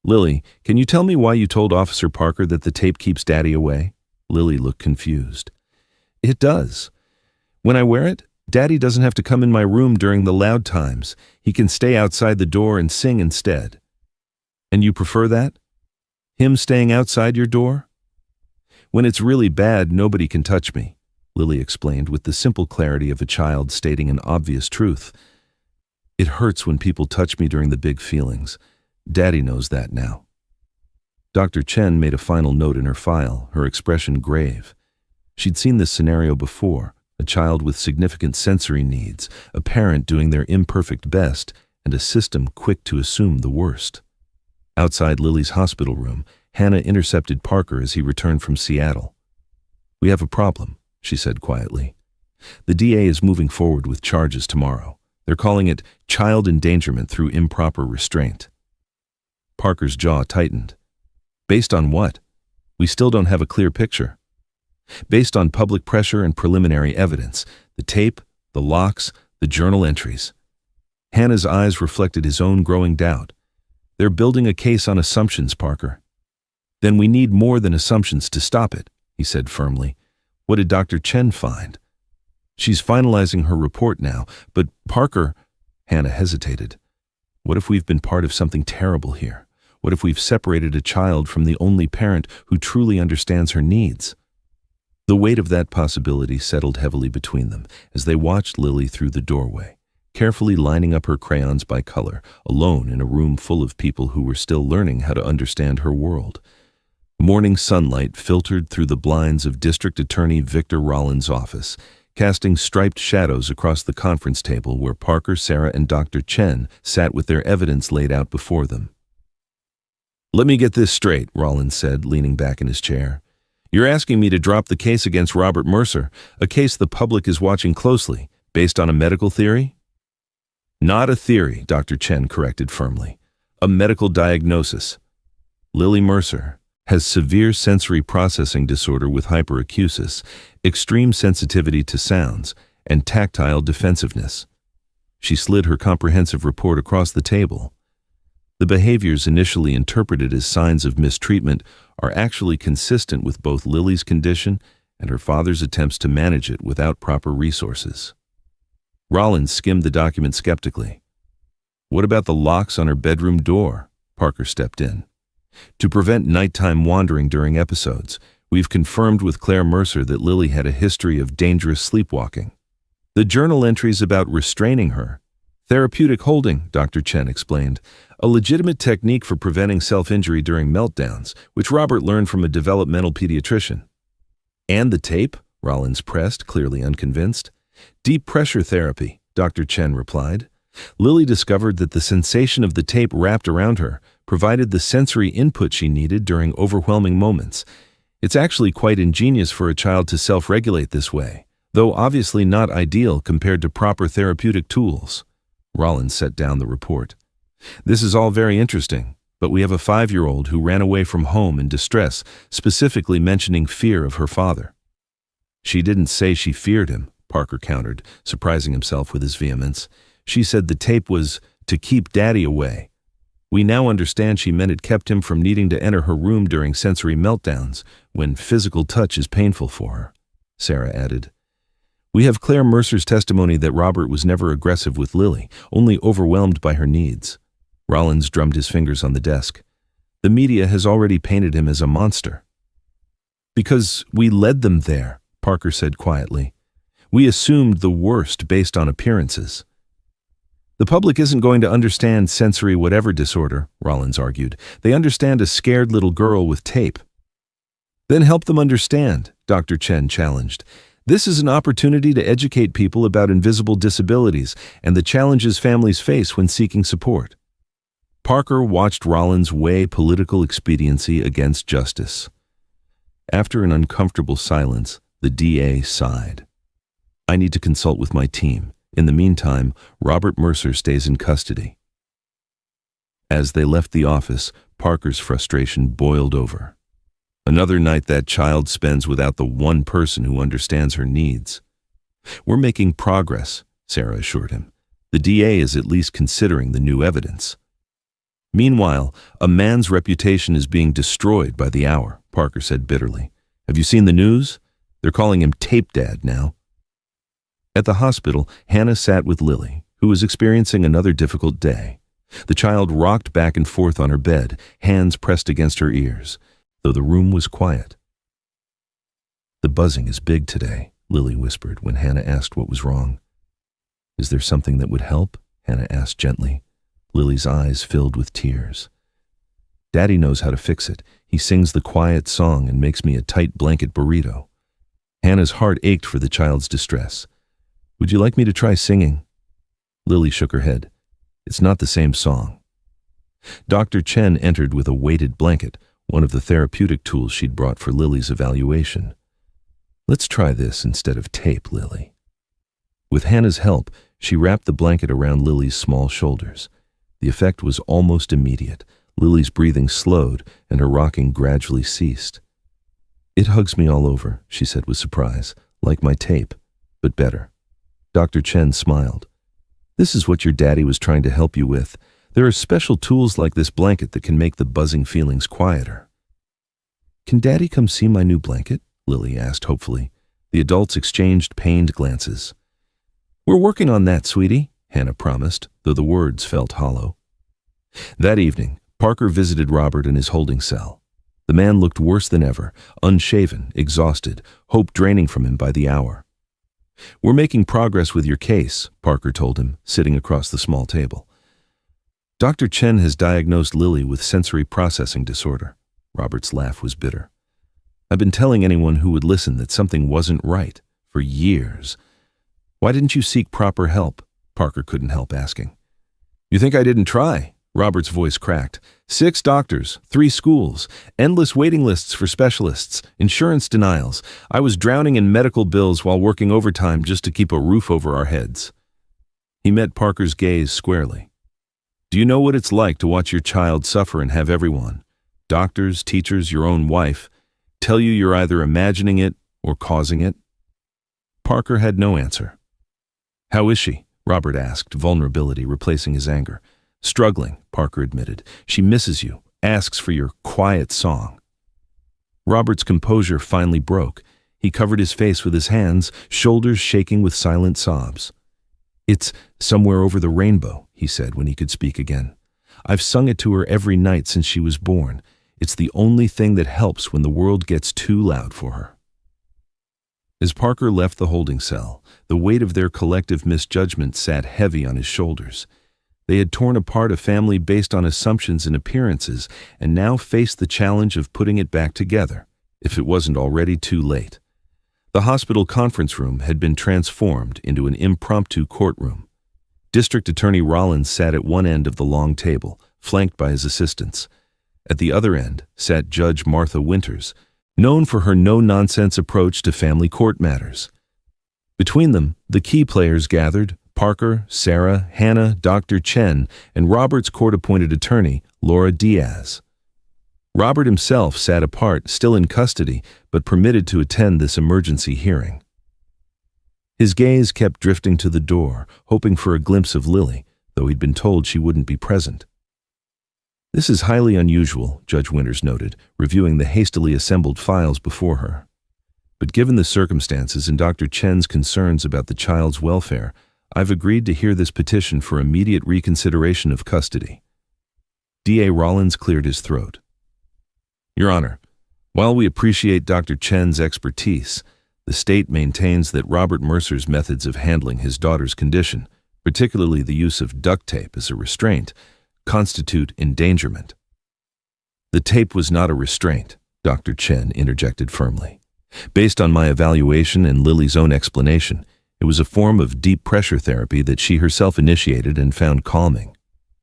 Lily, can you tell me why you told Officer Parker that the tape keeps Daddy away? Lily looked confused. It does. When I wear it, Daddy doesn't have to come in my room during the loud times. He can stay outside the door and sing instead. And you prefer that? Him staying outside your door? When it's really bad, nobody can touch me, Lily explained with the simple clarity of a child stating an obvious truth. It hurts when people touch me during the big feelings. Daddy knows that now. Dr. Chen made a final note in her file, her expression grave. She'd seen this scenario before, a child with significant sensory needs, a parent doing their imperfect best, and a system quick to assume the worst. Outside Lily's hospital room, Hannah intercepted Parker as he returned from Seattle. "We have a problem," she said quietly. "The DA is moving forward with charges tomorrow. They're calling it child endangerment through improper restraint." Parker's jaw tightened. "Based on what? We still don't have a clear picture." "Based on public pressure and preliminary evidence, the tape, the locks, the journal entries." Hannah's eyes reflected his own growing doubt. "They're building a case on assumptions, Parker." "Then we need more than assumptions to stop it," he said firmly. "What did Dr. Chen find?" "She's finalizing her report now, but Parker—" Hannah hesitated. "What if we've been part of something terrible here? What if we've separated a child from the only parent who truly understands her needs?" The weight of that possibility settled heavily between them as they watched Lily through the doorway, carefully lining up her crayons by color, alone in a room full of people who were still learning how to understand her world. Morning sunlight filtered through the blinds of District Attorney Victor Rollins' office, casting striped shadows across the conference table where Parker, Sarah, and Dr. Chen sat with their evidence laid out before them. "Let me get this straight," Rollins said, leaning back in his chair. "You're asking me to drop the case against Robert Mercer, a case the public is watching closely, based on a medical theory?" "Not a theory," Dr. Chen corrected firmly. "A medical diagnosis. Lily Mercer has severe sensory processing disorder with hyperacusis, extreme sensitivity to sounds, and tactile defensiveness." She slid her comprehensive report across the table. "The behaviors initially interpreted as signs of mistreatment are actually consistent with both Lily's condition and her father's attempts to manage it without proper resources." Rollins skimmed the document skeptically. "What about the locks on her bedroom door?" Parker stepped in. "To prevent nighttime wandering during episodes, we've confirmed with Claire Mercer that Lily had a history of dangerous sleepwalking. The journal entries about restraining her—" "Therapeutic holding," Dr. Chen explained. "A legitimate technique for preventing self-injury during meltdowns, which Robert learned from a developmental pediatrician." "And the tape?" Rollins pressed, clearly unconvinced. "Deep pressure therapy," Dr. Chen replied. "Lily discovered that the sensation of the tape wrapped around her provided the sensory input she needed during overwhelming moments. It's actually quite ingenious for a child to self-regulate this way, though obviously not ideal compared to proper therapeutic tools." Rollins set down the report. "This is all very interesting, but we have a 5-year-old who ran away from home in distress, specifically mentioning fear of her father." "She didn't say she feared him," Parker countered, surprising himself with his vehemence. "She said the tape was to keep Daddy away. We now understand she meant it kept him from needing to enter her room during sensory meltdowns, when physical touch is painful for her," Sarah added. "We have Claire Mercer's testimony that Robert was never aggressive with Lily, only overwhelmed by her needs." Rollins drummed his fingers on the desk. "The media has already painted him as a monster." "Because we led them there," Parker said quietly. "We assumed the worst based on appearances." "The public isn't going to understand sensory whatever disorder," Rollins argued. "They understand a scared little girl with tape." "Then help them understand," Dr. Chen challenged. "This is an opportunity to educate people about invisible disabilities and the challenges families face when seeking support." Parker watched Rollins weigh political expediency against justice. After an uncomfortable silence, the DA sighed. "I need to consult with my team. In the meantime, Robert Mercer stays in custody." As they left the office, Parker's frustration boiled over. Another night that child spends without the one person who understands her needs. "We're making progress," Sarah assured him. "The DA is at least considering the new evidence." "Meanwhile, a man's reputation is being destroyed by the hour," Parker said bitterly. "Have you seen the news? They're calling him Tape Dad now." At the hospital, Hannah sat with Lily, who was experiencing another difficult day. The child rocked back and forth on her bed, hands pressed against her ears, though the room was quiet. "The buzzing is big today," Lily whispered when Hannah asked what was wrong. "Is there something that would help?" Hannah asked gently. Lily's eyes filled with tears. "Daddy knows how to fix it. He sings the quiet song and makes me a tight blanket burrito." Hannah's heart ached for the child's distress. "Would you like me to try singing?" Lily shook her head. "It's not the same song." Dr. Chen entered with a weighted blanket, one of the therapeutic tools she'd brought for Lily's evaluation. "Let's try this instead of tape, Lily." With Hannah's help, she wrapped the blanket around Lily's small shoulders. The effect was almost immediate. Lily's breathing slowed and her rocking gradually ceased. "It hugs me all over," she said with surprise, "like my tape, but better." Dr. Chen smiled. "This is what your daddy was trying to help you with. There are special tools like this blanket that can make the buzzing feelings quieter." "Can Daddy come see my new blanket?" Lily asked hopefully. The adults exchanged pained glances. "We're working on that, sweetie," Hannah promised, though the words felt hollow. That evening, Parker visited Robert in his holding cell. The man looked worse than ever, unshaven, exhausted, hope draining from him by the hour. "We're making progress with your case," Parker told him, sitting across the small table. "Dr. Chen has diagnosed Lily with sensory processing disorder." Robert's laugh was bitter. "I've been telling anyone who would listen that something wasn't right for years." "Why didn't you seek proper help?" Parker couldn't help asking. "You think I didn't try?" Robert's voice cracked. 6 doctors, 3 schools, endless waiting lists for specialists, insurance denials. I was drowning in medical bills while working overtime just to keep a roof over our heads. He met Parker's gaze squarely. "Do you know what it's like to watch your child suffer and have everyone, doctors, teachers, your own wife, tell you you're either imagining it or causing it?" Parker had no answer. "How is she?" Robert asked, vulnerability replacing his anger. "Struggling," Parker admitted. "She misses you, asks for your quiet song." Robert's composure finally broke. He covered his face with his hands, shoulders shaking with silent sobs. "It's Somewhere Over the Rainbow," he said when he could speak again. "I've sung it to her every night since she was born. It's the only thing that helps when the world gets too loud for her." As Parker left the holding cell, the weight of their collective misjudgment sat heavy on his shoulders. They had torn apart a family based on assumptions and appearances, and now faced the challenge of putting it back together, if it wasn't already too late. The hospital conference room had been transformed into an impromptu courtroom. District Attorney Rollins sat at one end of the long table, flanked by his assistants. At the other end sat Judge Martha Winters, known for her no-nonsense approach to family court matters. Between them, the key players gathered: Parker, Sarah, Hannah, Dr. Chen, and Robert's court-appointed attorney, Laura Diaz. Robert himself sat apart, still in custody, but permitted to attend this emergency hearing. His gaze kept drifting to the door, hoping for a glimpse of Lily, though he'd been told she wouldn't be present. "This is highly unusual," Judge Winters noted, reviewing the hastily assembled files before her. "But given the circumstances and Dr. Chen's concerns about the child's welfare, I've agreed to hear this petition for immediate reconsideration of custody." D.A. Rollins cleared his throat. "Your Honor, while we appreciate Dr. Chen's expertise, the state maintains that Robert Mercer's methods of handling his daughter's condition, particularly the use of duct tape as a restraint, constitute endangerment." "The tape was not a restraint," Dr. Chen interjected firmly. "Based on my evaluation and Lily's own explanation, it was a form of deep pressure therapy that she herself initiated and found calming.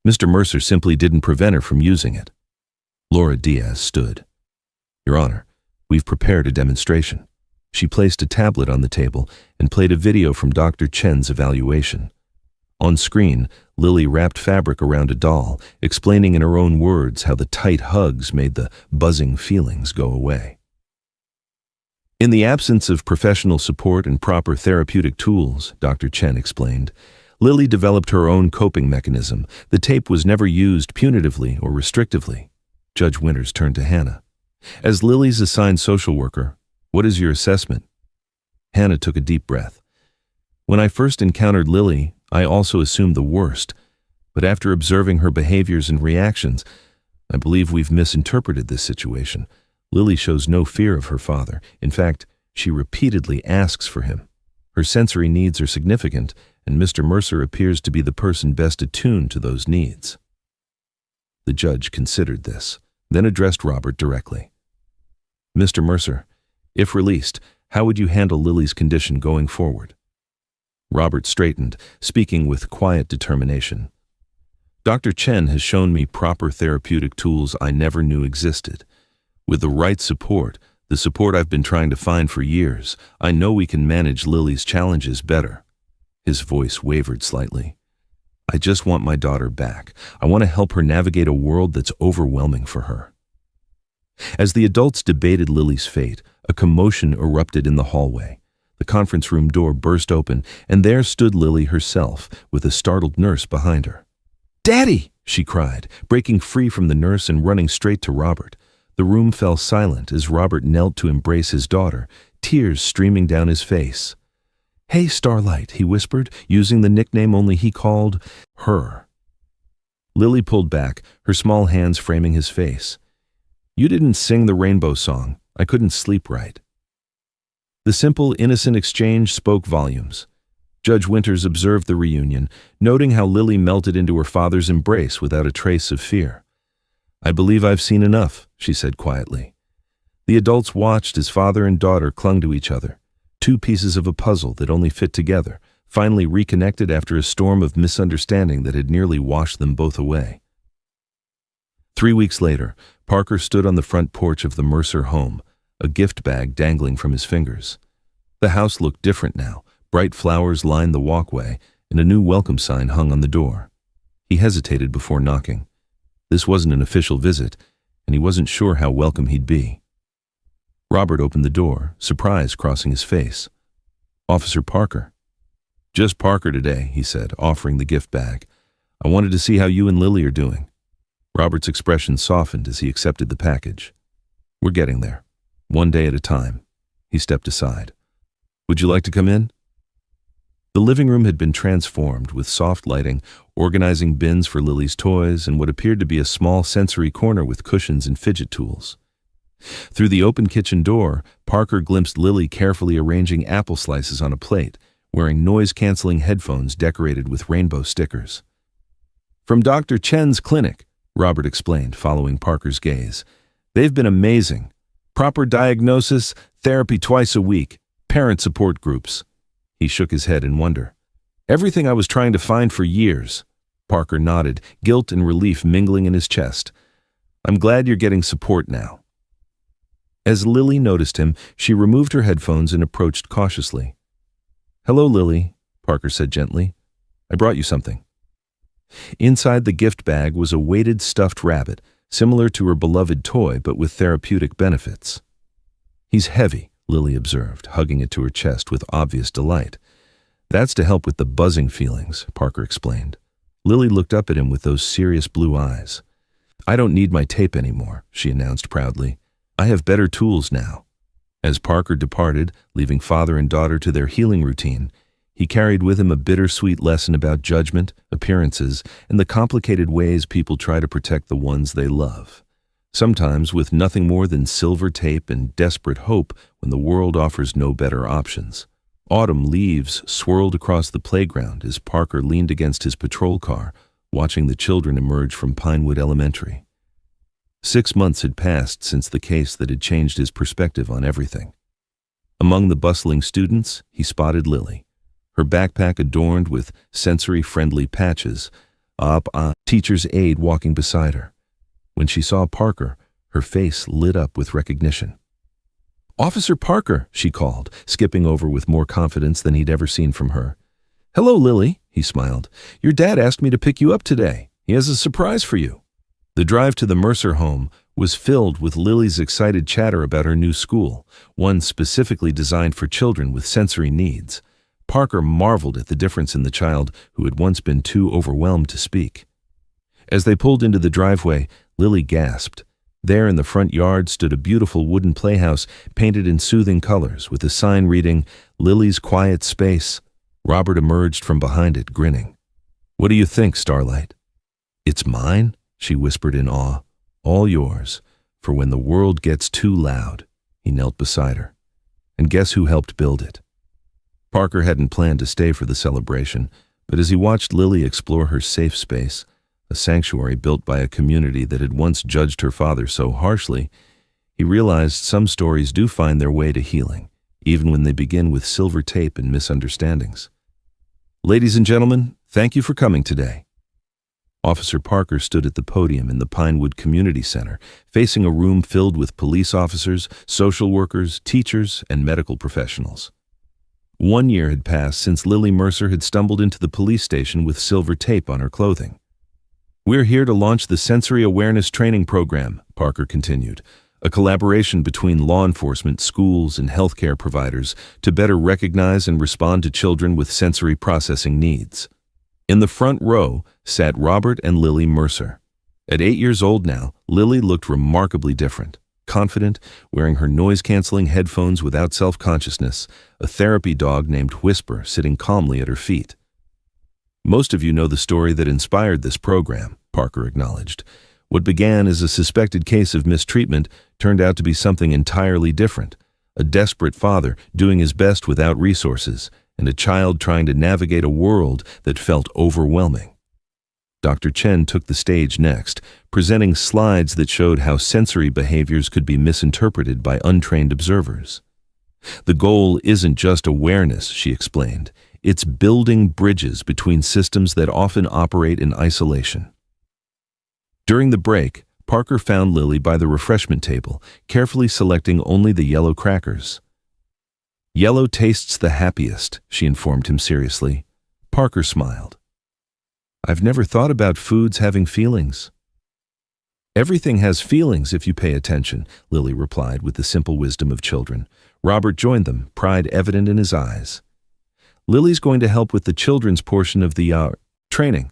Mr. Mercer simply didn't prevent her from using it." Laura Diaz stood. "Your Honor, we've prepared a demonstration." She placed a tablet on the table and played a video from Dr. Chen's evaluation. On screen, Lily wrapped fabric around a doll, explaining in her own words how the tight hugs made the buzzing feelings go away. "In the absence of professional support and proper therapeutic tools," Dr. Chen explained, "Lily developed her own coping mechanism. The tape was never used punitively or restrictively." Judge Winters turned to Hannah. "As Lily's assigned social worker, what is your assessment?" Hannah took a deep breath. "When I first encountered Lily, I also assumed the worst, but after observing her behaviors and reactions, I believe we've misinterpreted this situation. Lily shows no fear of her father. In fact, she repeatedly asks for him. Her sensory needs are significant, and Mr. Mercer appears to be the person best attuned to those needs." The judge considered this, then addressed Robert directly. "Mr. Mercer, if released, how would you handle Lily's condition going forward?" Robert straightened, speaking with quiet determination. "Dr. Chen has shown me proper therapeutic tools I never knew existed. With the right support, the support I've been trying to find for years, I know we can manage Lily's challenges better." His voice wavered slightly. "I just want my daughter back. I want to help her navigate a world that's overwhelming for her." As the adults debated Lily's fate, a commotion erupted in the hallway. The conference room door burst open, and there stood Lily herself, with a startled nurse behind her. "Daddy!" she cried, breaking free from the nurse and running straight to Robert. The room fell silent as Robert knelt to embrace his daughter, tears streaming down his face. "Hey, Starlight," he whispered, using the nickname only he called her. Lily pulled back, her small hands framing his face. "You didn't sing the rainbow song. I couldn't sleep right." The simple, innocent exchange spoke volumes. Judge Winters observed the reunion, noting how Lily melted into her father's embrace without a trace of fear. "I believe I've seen enough," she said quietly. The adults watched as father and daughter clung to each other, two pieces of a puzzle that only fit together, finally reconnected after a storm of misunderstanding that had nearly washed them both away. 3 weeks later, Parker stood on the front porch of the Mercer home, a gift bag dangling from his fingers. The house looked different now. Bright flowers lined the walkway, and a new welcome sign hung on the door. He hesitated before knocking. This wasn't an official visit, and he wasn't sure how welcome he'd be. Robert opened the door, surprise crossing his face. "Officer Parker." "Just Parker today," he said, offering the gift bag. "I wanted to see how you and Lily are doing." Robert's expression softened as he accepted the package. "We're getting there. One day at a time." He stepped aside. "Would you like to come in?" The living room had been transformed with soft lighting, organizing bins for Lily's toys, and what appeared to be a small sensory corner with cushions and fidget tools. Through the open kitchen door, Parker glimpsed Lily carefully arranging apple slices on a plate, wearing noise-canceling headphones decorated with rainbow stickers. "From Dr. Chen's clinic," Robert explained, following Parker's gaze. "They've been amazing. Proper diagnosis, therapy twice a week, parent support groups." He shook his head in wonder. "Everything I was trying to find for years." Parker nodded, guilt and relief mingling in his chest. "I'm glad you're getting support now." As Lily noticed him, she removed her headphones and approached cautiously. "Hello, Lily," Parker said gently. "I brought you something." Inside the gift bag was a weighted stuffed rabbit, similar to her beloved toy but with therapeutic benefits. "He's heavy," Lily observed, hugging it to her chest with obvious delight. "That's to help with the buzzing feelings," Parker explained. Lily looked up at him with those serious blue eyes. "I don't need my tape anymore," she announced proudly. "I have better tools now." As Parker departed, leaving father and daughter to their healing routine, he carried with him a bittersweet lesson about judgment, appearances, and the complicated ways people try to protect the ones they love. Sometimes with nothing more than silver tape and desperate hope when the world offers no better options. Autumn leaves swirled across the playground as Parker leaned against his patrol car, watching the children emerge from Pinewood Elementary. 6 months had passed since the case that had changed his perspective on everything. Among the bustling students, he spotted Lily, her backpack adorned with sensory-friendly patches, a teacher's aide walking beside her. When she saw Parker, her face lit up with recognition. "Officer Parker," she called, skipping over with more confidence than he'd ever seen from her. "Hello, Lily," he smiled. "Your dad asked me to pick you up today. He has a surprise for you." The drive to the Mercer home was filled with Lily's excited chatter about her new school, one specifically designed for children with sensory needs. Parker marveled at the difference in the child who had once been too overwhelmed to speak. As they pulled into the driveway, Lily gasped. There in the front yard stood a beautiful wooden playhouse painted in soothing colors with a sign reading, "Lily's Quiet Space." Robert emerged from behind it, grinning. "What do you think, Starlight?" "It's mine," she whispered in awe. "All yours, for when the world gets too loud." He knelt beside her. "And guess who helped build it?" Parker hadn't planned to stay for the celebration, but as he watched Lily explore her safe space, a sanctuary built by a community that had once judged her father so harshly, he realized some stories do find their way to healing, even when they begin with silver tape and misunderstandings. "Ladies and gentlemen, thank you for coming today." Officer Parker stood at the podium in the Pinewood Community Center, facing a room filled with police officers, social workers, teachers, and medical professionals. 1 year had passed since Lily Mercer had stumbled into the police station with silver tape on her clothing. "We're here to launch the Sensory Awareness Training Program," Parker continued, a collaboration between law enforcement, schools, and healthcare providers to better recognize and respond to children with sensory processing needs. In the front row sat Robert and Lily Mercer. At 8 years old now, Lily looked remarkably different. Confident, wearing her noise-canceling headphones without self-consciousness, a therapy dog named Whisper sitting calmly at her feet. "Most of you know the story that inspired this program," Parker acknowledged. "What began as a suspected case of mistreatment turned out to be something entirely different. A desperate father doing his best without resources, and a child trying to navigate a world that felt overwhelming." Dr. Chen took the stage next, presenting slides that showed how sensory behaviors could be misinterpreted by untrained observers. "The goal isn't just awareness," she explained. "It's building bridges between systems that often operate in isolation." During the break, Parker found Lily by the refreshment table, carefully selecting only the yellow crackers. "Yellow tastes the happiest," she informed him seriously. Parker smiled. "I've never thought about foods having feelings." "Everything has feelings if you pay attention," Lily replied with the simple wisdom of children. Robert joined them, pride evident in his eyes. "Lily's going to help with the children's portion of the training.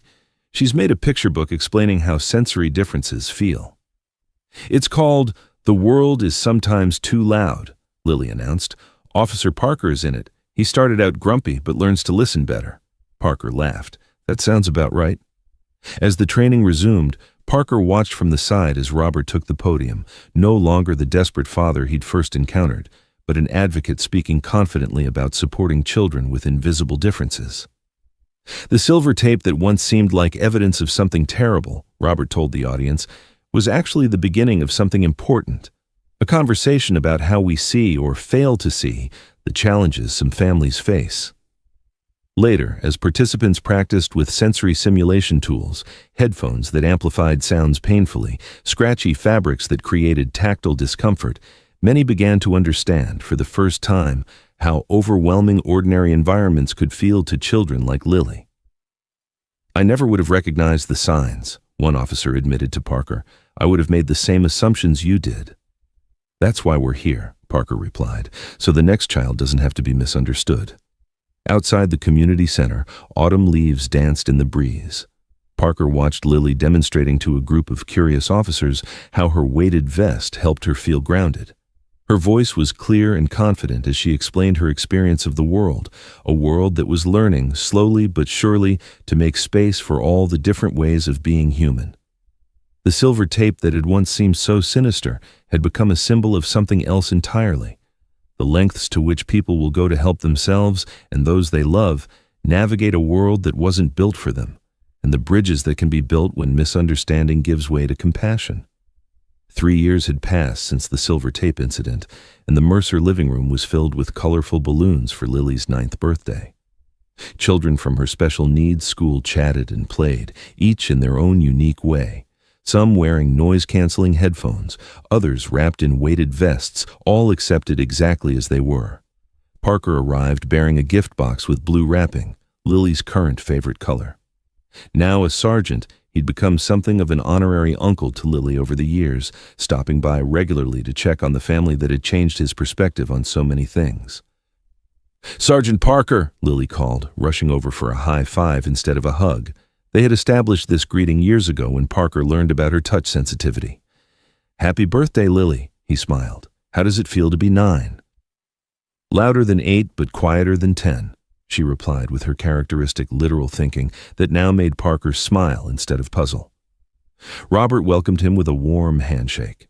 She's made a picture book explaining how sensory differences feel." "It's called The World is Sometimes Too Loud," Lily announced. "Officer Parker is in it. He started out grumpy but learns to listen better." Parker laughed. "That sounds about right." As the training resumed, Parker watched from the side as Robert took the podium, no longer the desperate father he'd first encountered, but an advocate speaking confidently about supporting children with invisible differences. "The silver tape that once seemed like evidence of something terrible," Robert told the audience, "was actually the beginning of something important. A conversation about how we see or fail to see the challenges some families face." Later, as participants practiced with sensory simulation tools, headphones that amplified sounds painfully, scratchy fabrics that created tactile discomfort, many began to understand, for the first time, how overwhelming ordinary environments could feel to children like Lily. "I never would have recognized the signs," one officer admitted to Parker. "I would have made the same assumptions you did." "That's why we're here," Parker replied, "so the next child doesn't have to be misunderstood." Outside the community center, autumn leaves danced in the breeze. Parker watched Lily demonstrating to a group of curious officers how her weighted vest helped her feel grounded. Her voice was clear and confident as she explained her experience of the world, a world that was learning, slowly but surely, to make space for all the different ways of being human. The silver tape that had once seemed so sinister had become a symbol of something else entirely. The lengths to which people will go to help themselves and those they love navigate a world that wasn't built for them, and the bridges that can be built when misunderstanding gives way to compassion. 3 years had passed since the silver tape incident, and the Mercer living room was filled with colorful balloons for Lily's 9th birthday. Children from her special needs school chatted and played, each in their own unique way. Some wearing noise-canceling headphones, others wrapped in weighted vests, all accepted exactly as they were. Parker arrived bearing a gift box with blue wrapping, Lily's current favorite color. Now a sergeant, he'd become something of an honorary uncle to Lily over the years, stopping by regularly to check on the family that had changed his perspective on so many things. "Sergeant Parker," Lily called, rushing over for a high five instead of a hug. They had established this greeting years ago when Parker learned about her touch sensitivity. "Happy birthday, Lily," he smiled. "How does it feel to be 9? "Louder than 8, but quieter than 10, she replied with her characteristic literal thinking that now made Parker smile instead of puzzle. Robert welcomed him with a warm handshake.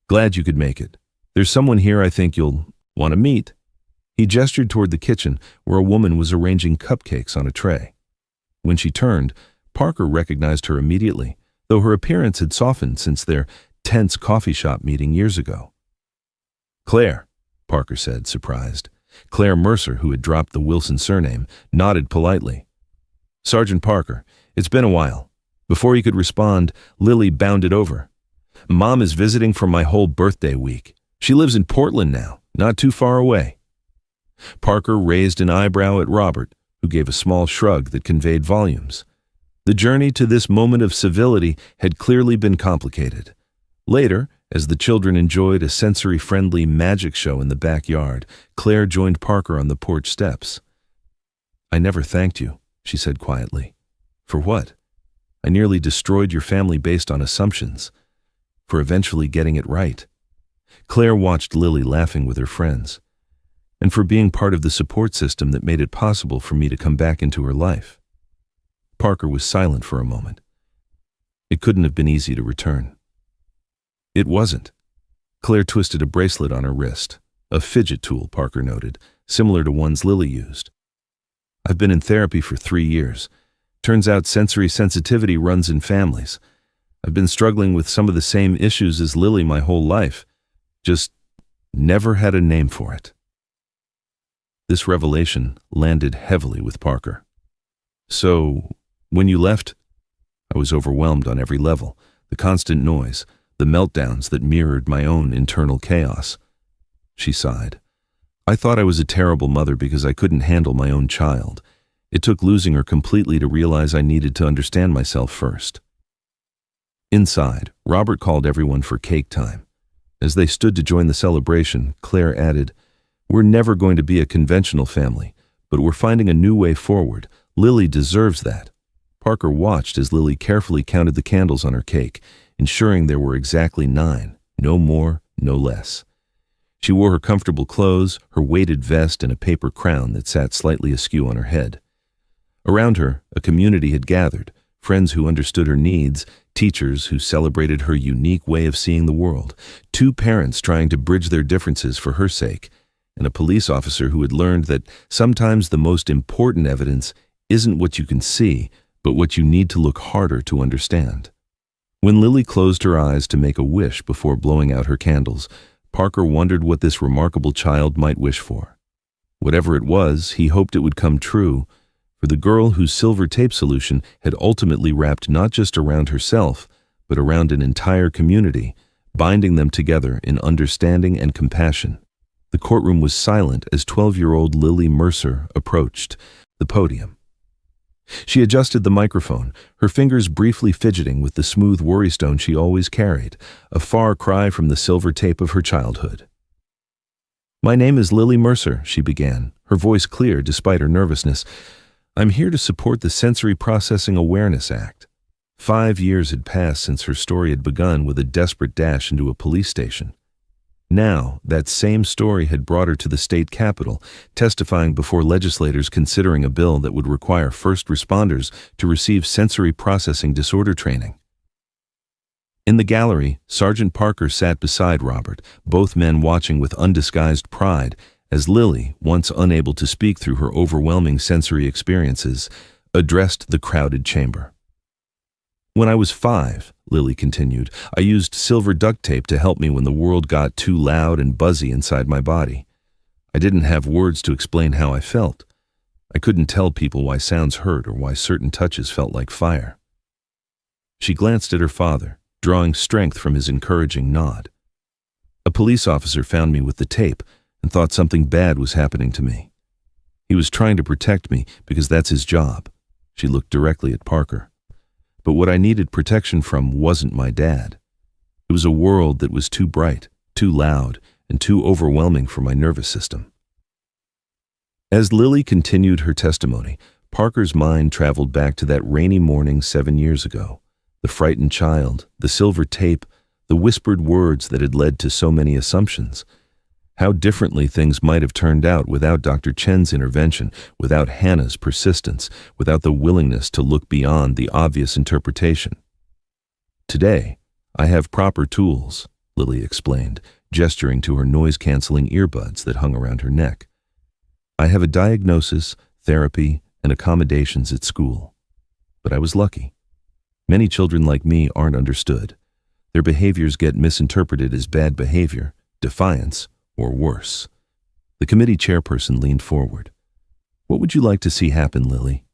"Glad you could make it. There's someone here I think you'll want to meet." He gestured toward the kitchen, where a woman was arranging cupcakes on a tray. When she turned, Parker recognized her immediately, though her appearance had softened since their tense coffee shop meeting years ago. "Claire," Parker said, surprised. Claire Mercer, who had dropped the Wilson surname, nodded politely. "Sergeant Parker, it's been a while. Before he could respond, Lily bounded over. "Mom is visiting for my whole birthday week. She lives in Portland now, not too far away." Parker raised an eyebrow at Robert, who gave a small shrug that conveyed volumes. The journey to this moment of civility had clearly been complicated. Later, as the children enjoyed a sensory-friendly magic show in the backyard, Claire joined Parker on the porch steps. "I never thanked you," she said quietly. "For what? I nearly destroyed your family based on assumptions. For eventually getting it right." Claire watched Lily laughing with her friends. "And for being part of the support system that made it possible for me to come back into her life." Parker was silent for a moment. It couldn't have been easy to return. It wasn't. Claire twisted a bracelet on her wrist, a fidget tool, Parker noted, similar to ones Lily used. "I've been in therapy for 3 years. Turns out sensory sensitivity runs in families. I've been struggling with some of the same issues as Lily my whole life. Just never had a name for it." This revelation landed heavily with Parker. "So, when you left?" I was overwhelmed on every level. The constant noise, the meltdowns that mirrored my own internal chaos. She sighed. "I thought I was a terrible mother because I couldn't handle my own child. It took losing her completely to realize I needed to understand myself first." Inside, Robert called everyone for cake time. As they stood to join the celebration, Claire added, "We're never going to be a conventional family, but we're finding a new way forward. Lily deserves that." Parker watched as Lily carefully counted the candles on her cake, ensuring there were exactly 9, no more, no less. She wore her comfortable clothes, her weighted vest, and a paper crown that sat slightly askew on her head. Around her, a community had gathered, friends who understood her needs, teachers who celebrated her unique way of seeing the world, 2 parents trying to bridge their differences for her sake, and a police officer who had learned that sometimes the most important evidence isn't what you can see, but what you need to look harder to understand. When Lily closed her eyes to make a wish before blowing out her candles, Parker wondered what this remarkable child might wish for. Whatever it was, he hoped it would come true, for the girl whose silver tape solution had ultimately wrapped not just around herself, but around an entire community, binding them together in understanding and compassion. The courtroom was silent as 12-year-old Lily Mercer approached the podium. She adjusted the microphone, her fingers briefly fidgeting with the smooth worrystone she always carried, a far cry from the silver tape of her childhood. "My name is Lily Mercer," she began, her voice clear despite her nervousness. "I'm here to support the Sensory Processing Awareness Act." 5 years had passed since her story had begun with a desperate dash into a police station. Now, that same story had brought her to the state capitol, testifying before legislators considering a bill that would require first responders to receive sensory processing disorder training. In the gallery, Sergeant Parker sat beside Robert, both men watching with undisguised pride, as Lily, once unable to speak through her overwhelming sensory experiences, addressed the crowded chamber. "When I was 5, Lily continued, I used silver duct tape to help me when the world got too loud and buzzy inside my body. I didn't have words to explain how I felt. I couldn't tell people why sounds hurt or why certain touches felt like fire." She glanced at her father, drawing strength from his encouraging nod. "A police officer found me with the tape and thought something bad was happening to me. He was trying to protect me because that's his job." She looked directly at Parker. "But what I needed protection from wasn't my dad. It was a world that was too bright, too loud, and too overwhelming for my nervous system." As Lily continued her testimony, Parker's mind traveled back to that rainy morning 7 years ago. The frightened child, the silver tape, the whispered words that had led to so many assumptions. How differently things might have turned out without Dr. Chen's intervention, without Hannah's persistence, without the willingness to look beyond the obvious interpretation. "Today, I have proper tools," Lily explained, gesturing to her noise-canceling earbuds that hung around her neck. "I have a diagnosis, therapy, and accommodations at school. But I was lucky. Many children like me aren't understood. Their behaviors get misinterpreted as bad behavior, defiance, or worse." The committee chairperson leaned forward. "What would you like to see happen, Lily?"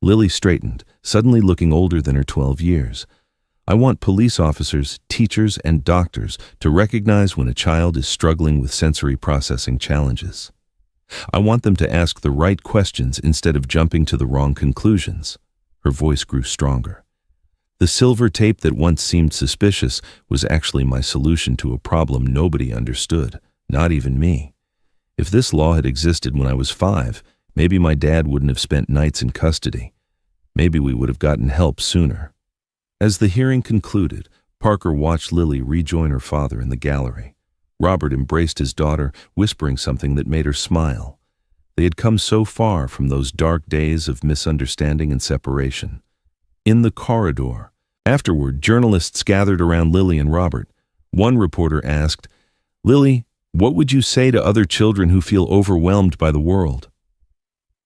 Lily straightened, suddenly looking older than her 12 years. I want police officers, teachers, and doctors to recognize when a child is struggling with sensory processing challenges. I want them to ask the right questions instead of jumping to the wrong conclusions. Her voice grew stronger. The silver tape that once seemed suspicious was actually my solution to a problem nobody understood, not even me. If this law had existed when I was 5, maybe my dad wouldn't have spent nights in custody. Maybe we would have gotten help sooner. As the hearing concluded, Parker watched Lily rejoin her father in the gallery. Robert embraced his daughter, whispering something that made her smile. They had come so far from those dark days of misunderstanding and separation. In the corridor, afterward, journalists gathered around Lily and Robert. One reporter asked, "Lily, what would you say to other children who feel overwhelmed by the world?"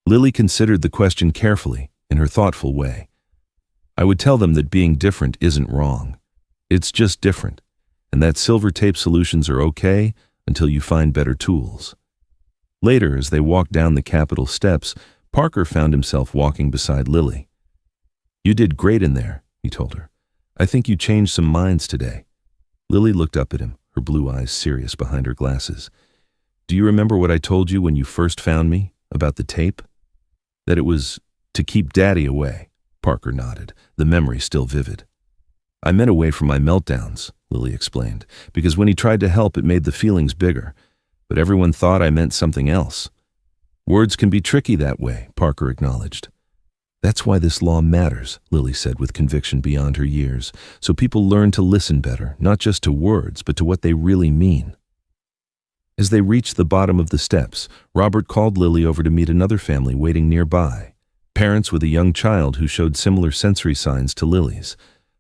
Lily considered the question carefully, in her thoughtful way. "I would tell them that being different isn't wrong. It's just different, and that silver tape solutions are okay until you find better tools." Later, as they walked down the Capitol steps, Parker found himself walking beside Lily. "You did great in there," he told her. "I think you changed some minds today." Lily looked up at him, her blue eyes serious behind her glasses. "Do you remember what I told you when you first found me, about the tape? That it was to keep Daddy away." Parker nodded, the memory still vivid. "I meant away from my meltdowns," Lily explained, "because when he tried to help, it made the feelings bigger. But everyone thought I meant something else." "Words can be tricky that way," Parker acknowledged. "That's why this law matters," Lily said with conviction beyond her years, "so people learn to listen better, not just to words, but to what they really mean." As they reached the bottom of the steps, Robert called Lily over to meet another family waiting nearby, parents with a young child who showed similar sensory signs to Lily's.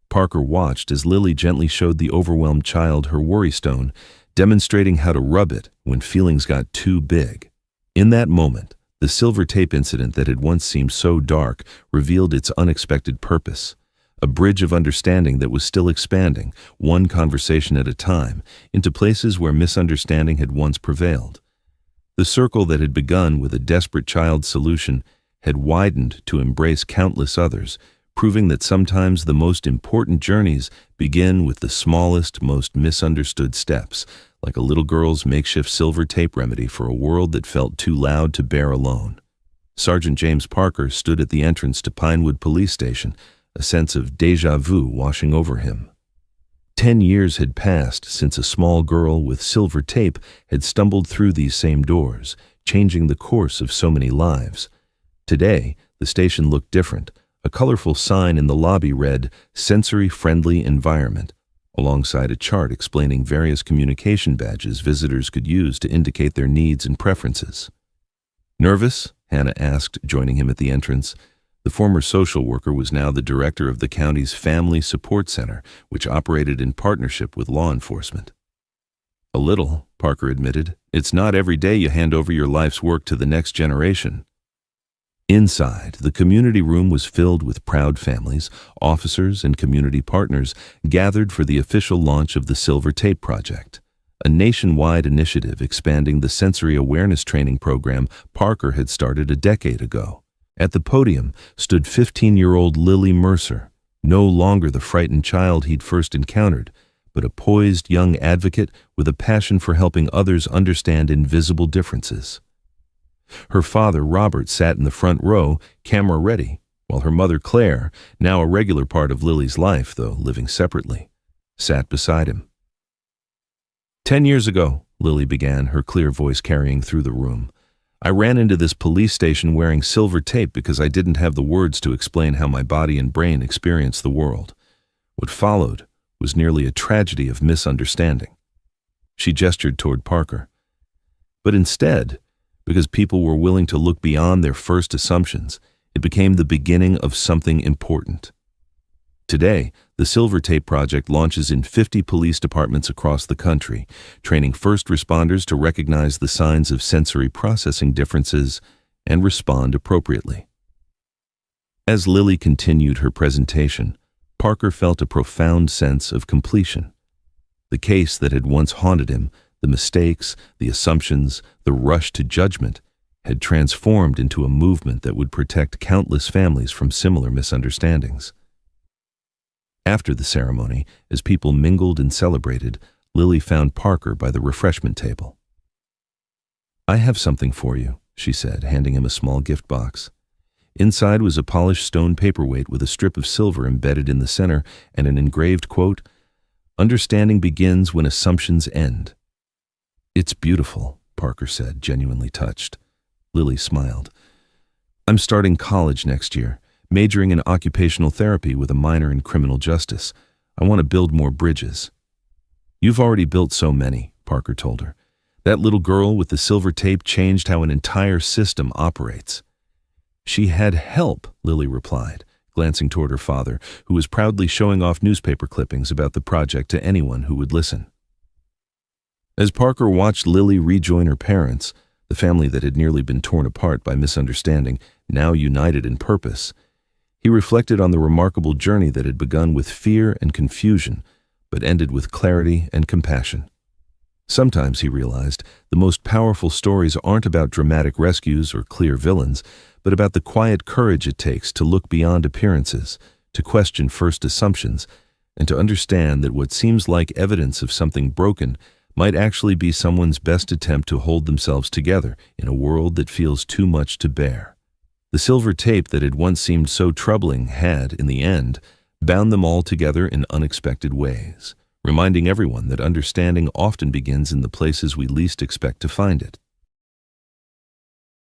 Parker watched as Lily gently showed the overwhelmed child her worry stone, demonstrating how to rub it when feelings got too big. In that moment, the silver tape incident that had once seemed so dark revealed its unexpected purpose, a bridge of understanding that was still expanding, one conversation at a time, into places where misunderstanding had once prevailed. The circle that had begun with a desperate child's solution had widened to embrace countless others, proving that sometimes the most important journeys begin with the smallest, most misunderstood steps, like a little girl's makeshift silver tape remedy for a world that felt too loud to bear alone. Sergeant James Parker stood at the entrance to Pinewood Police Station, a sense of déjà vu washing over him. 10 years had passed since a small girl with silver tape had stumbled through these same doors, changing the course of so many lives. Today, the station looked different. A colorful sign in the lobby read, "Sensory-Friendly Environment," alongside a chart explaining various communication badges visitors could use to indicate their needs and preferences. "Nervous?" Hannah asked, joining him at the entrance. The former social worker was now the director of the county's Family Support Center, which operated in partnership with law enforcement. "A little," Parker admitted. "It's not every day you hand over your life's work to the next generation." Inside, the community room was filled with proud families, officers, and community partners gathered for the official launch of the Silver Tape Project, a nationwide initiative expanding the sensory awareness training program Parker had started a decade ago. At the podium stood 15-year-old Lily Mercer, no longer the frightened child he'd first encountered, but a poised young advocate with a passion for helping others understand invisible differences. Her father, Robert, sat in the front row, camera ready, while her mother, Claire, now a regular part of Lily's life, though living separately, sat beside him. 10 years ago, Lily began, her clear voice carrying through the room, I ran into this police station wearing silver tape because I didn't have the words to explain how my body and brain experienced the world. What followed was nearly a tragedy of misunderstanding. She gestured toward Parker. But instead, because people were willing to look beyond their first assumptions, it became the beginning of something important. Today, the Silver Tape Project launches in 50 police departments across the country, training first responders to recognize the signs of sensory processing differences and respond appropriately. As Lily continued her presentation, Parker felt a profound sense of completion. The case that had once haunted him, the mistakes, the assumptions, the rush to judgment, had transformed into a movement that would protect countless families from similar misunderstandings. After the ceremony, as people mingled and celebrated, Lily found Parker by the refreshment table. "I have something for you," she said, handing him a small gift box. Inside was a polished stone paperweight with a strip of silver embedded in the center and an engraved quote, "Understanding begins when assumptions end." "It's beautiful," Parker said, genuinely touched. Lily smiled. "I'm starting college next year, majoring in occupational therapy with a minor in criminal justice. I want to build more bridges." "You've already built so many," Parker told her. "That little girl with the silver tape changed how an entire system operates." "She had help," Lily replied, glancing toward her father, who was proudly showing off newspaper clippings about the project to anyone who would listen. As Parker watched Lily rejoin her parents, the family that had nearly been torn apart by misunderstanding, now united in purpose, he reflected on the remarkable journey that had begun with fear and confusion, but ended with clarity and compassion. Sometimes, he realized, the most powerful stories aren't about dramatic rescues or clear villains, but about the quiet courage it takes to look beyond appearances, to question first assumptions, and to understand that what seems like evidence of something broken might actually be someone's best attempt to hold themselves together in a world that feels too much to bear. The silver tape that had once seemed so troubling had, in the end, bound them all together in unexpected ways, reminding everyone that understanding often begins in the places we least expect to find it.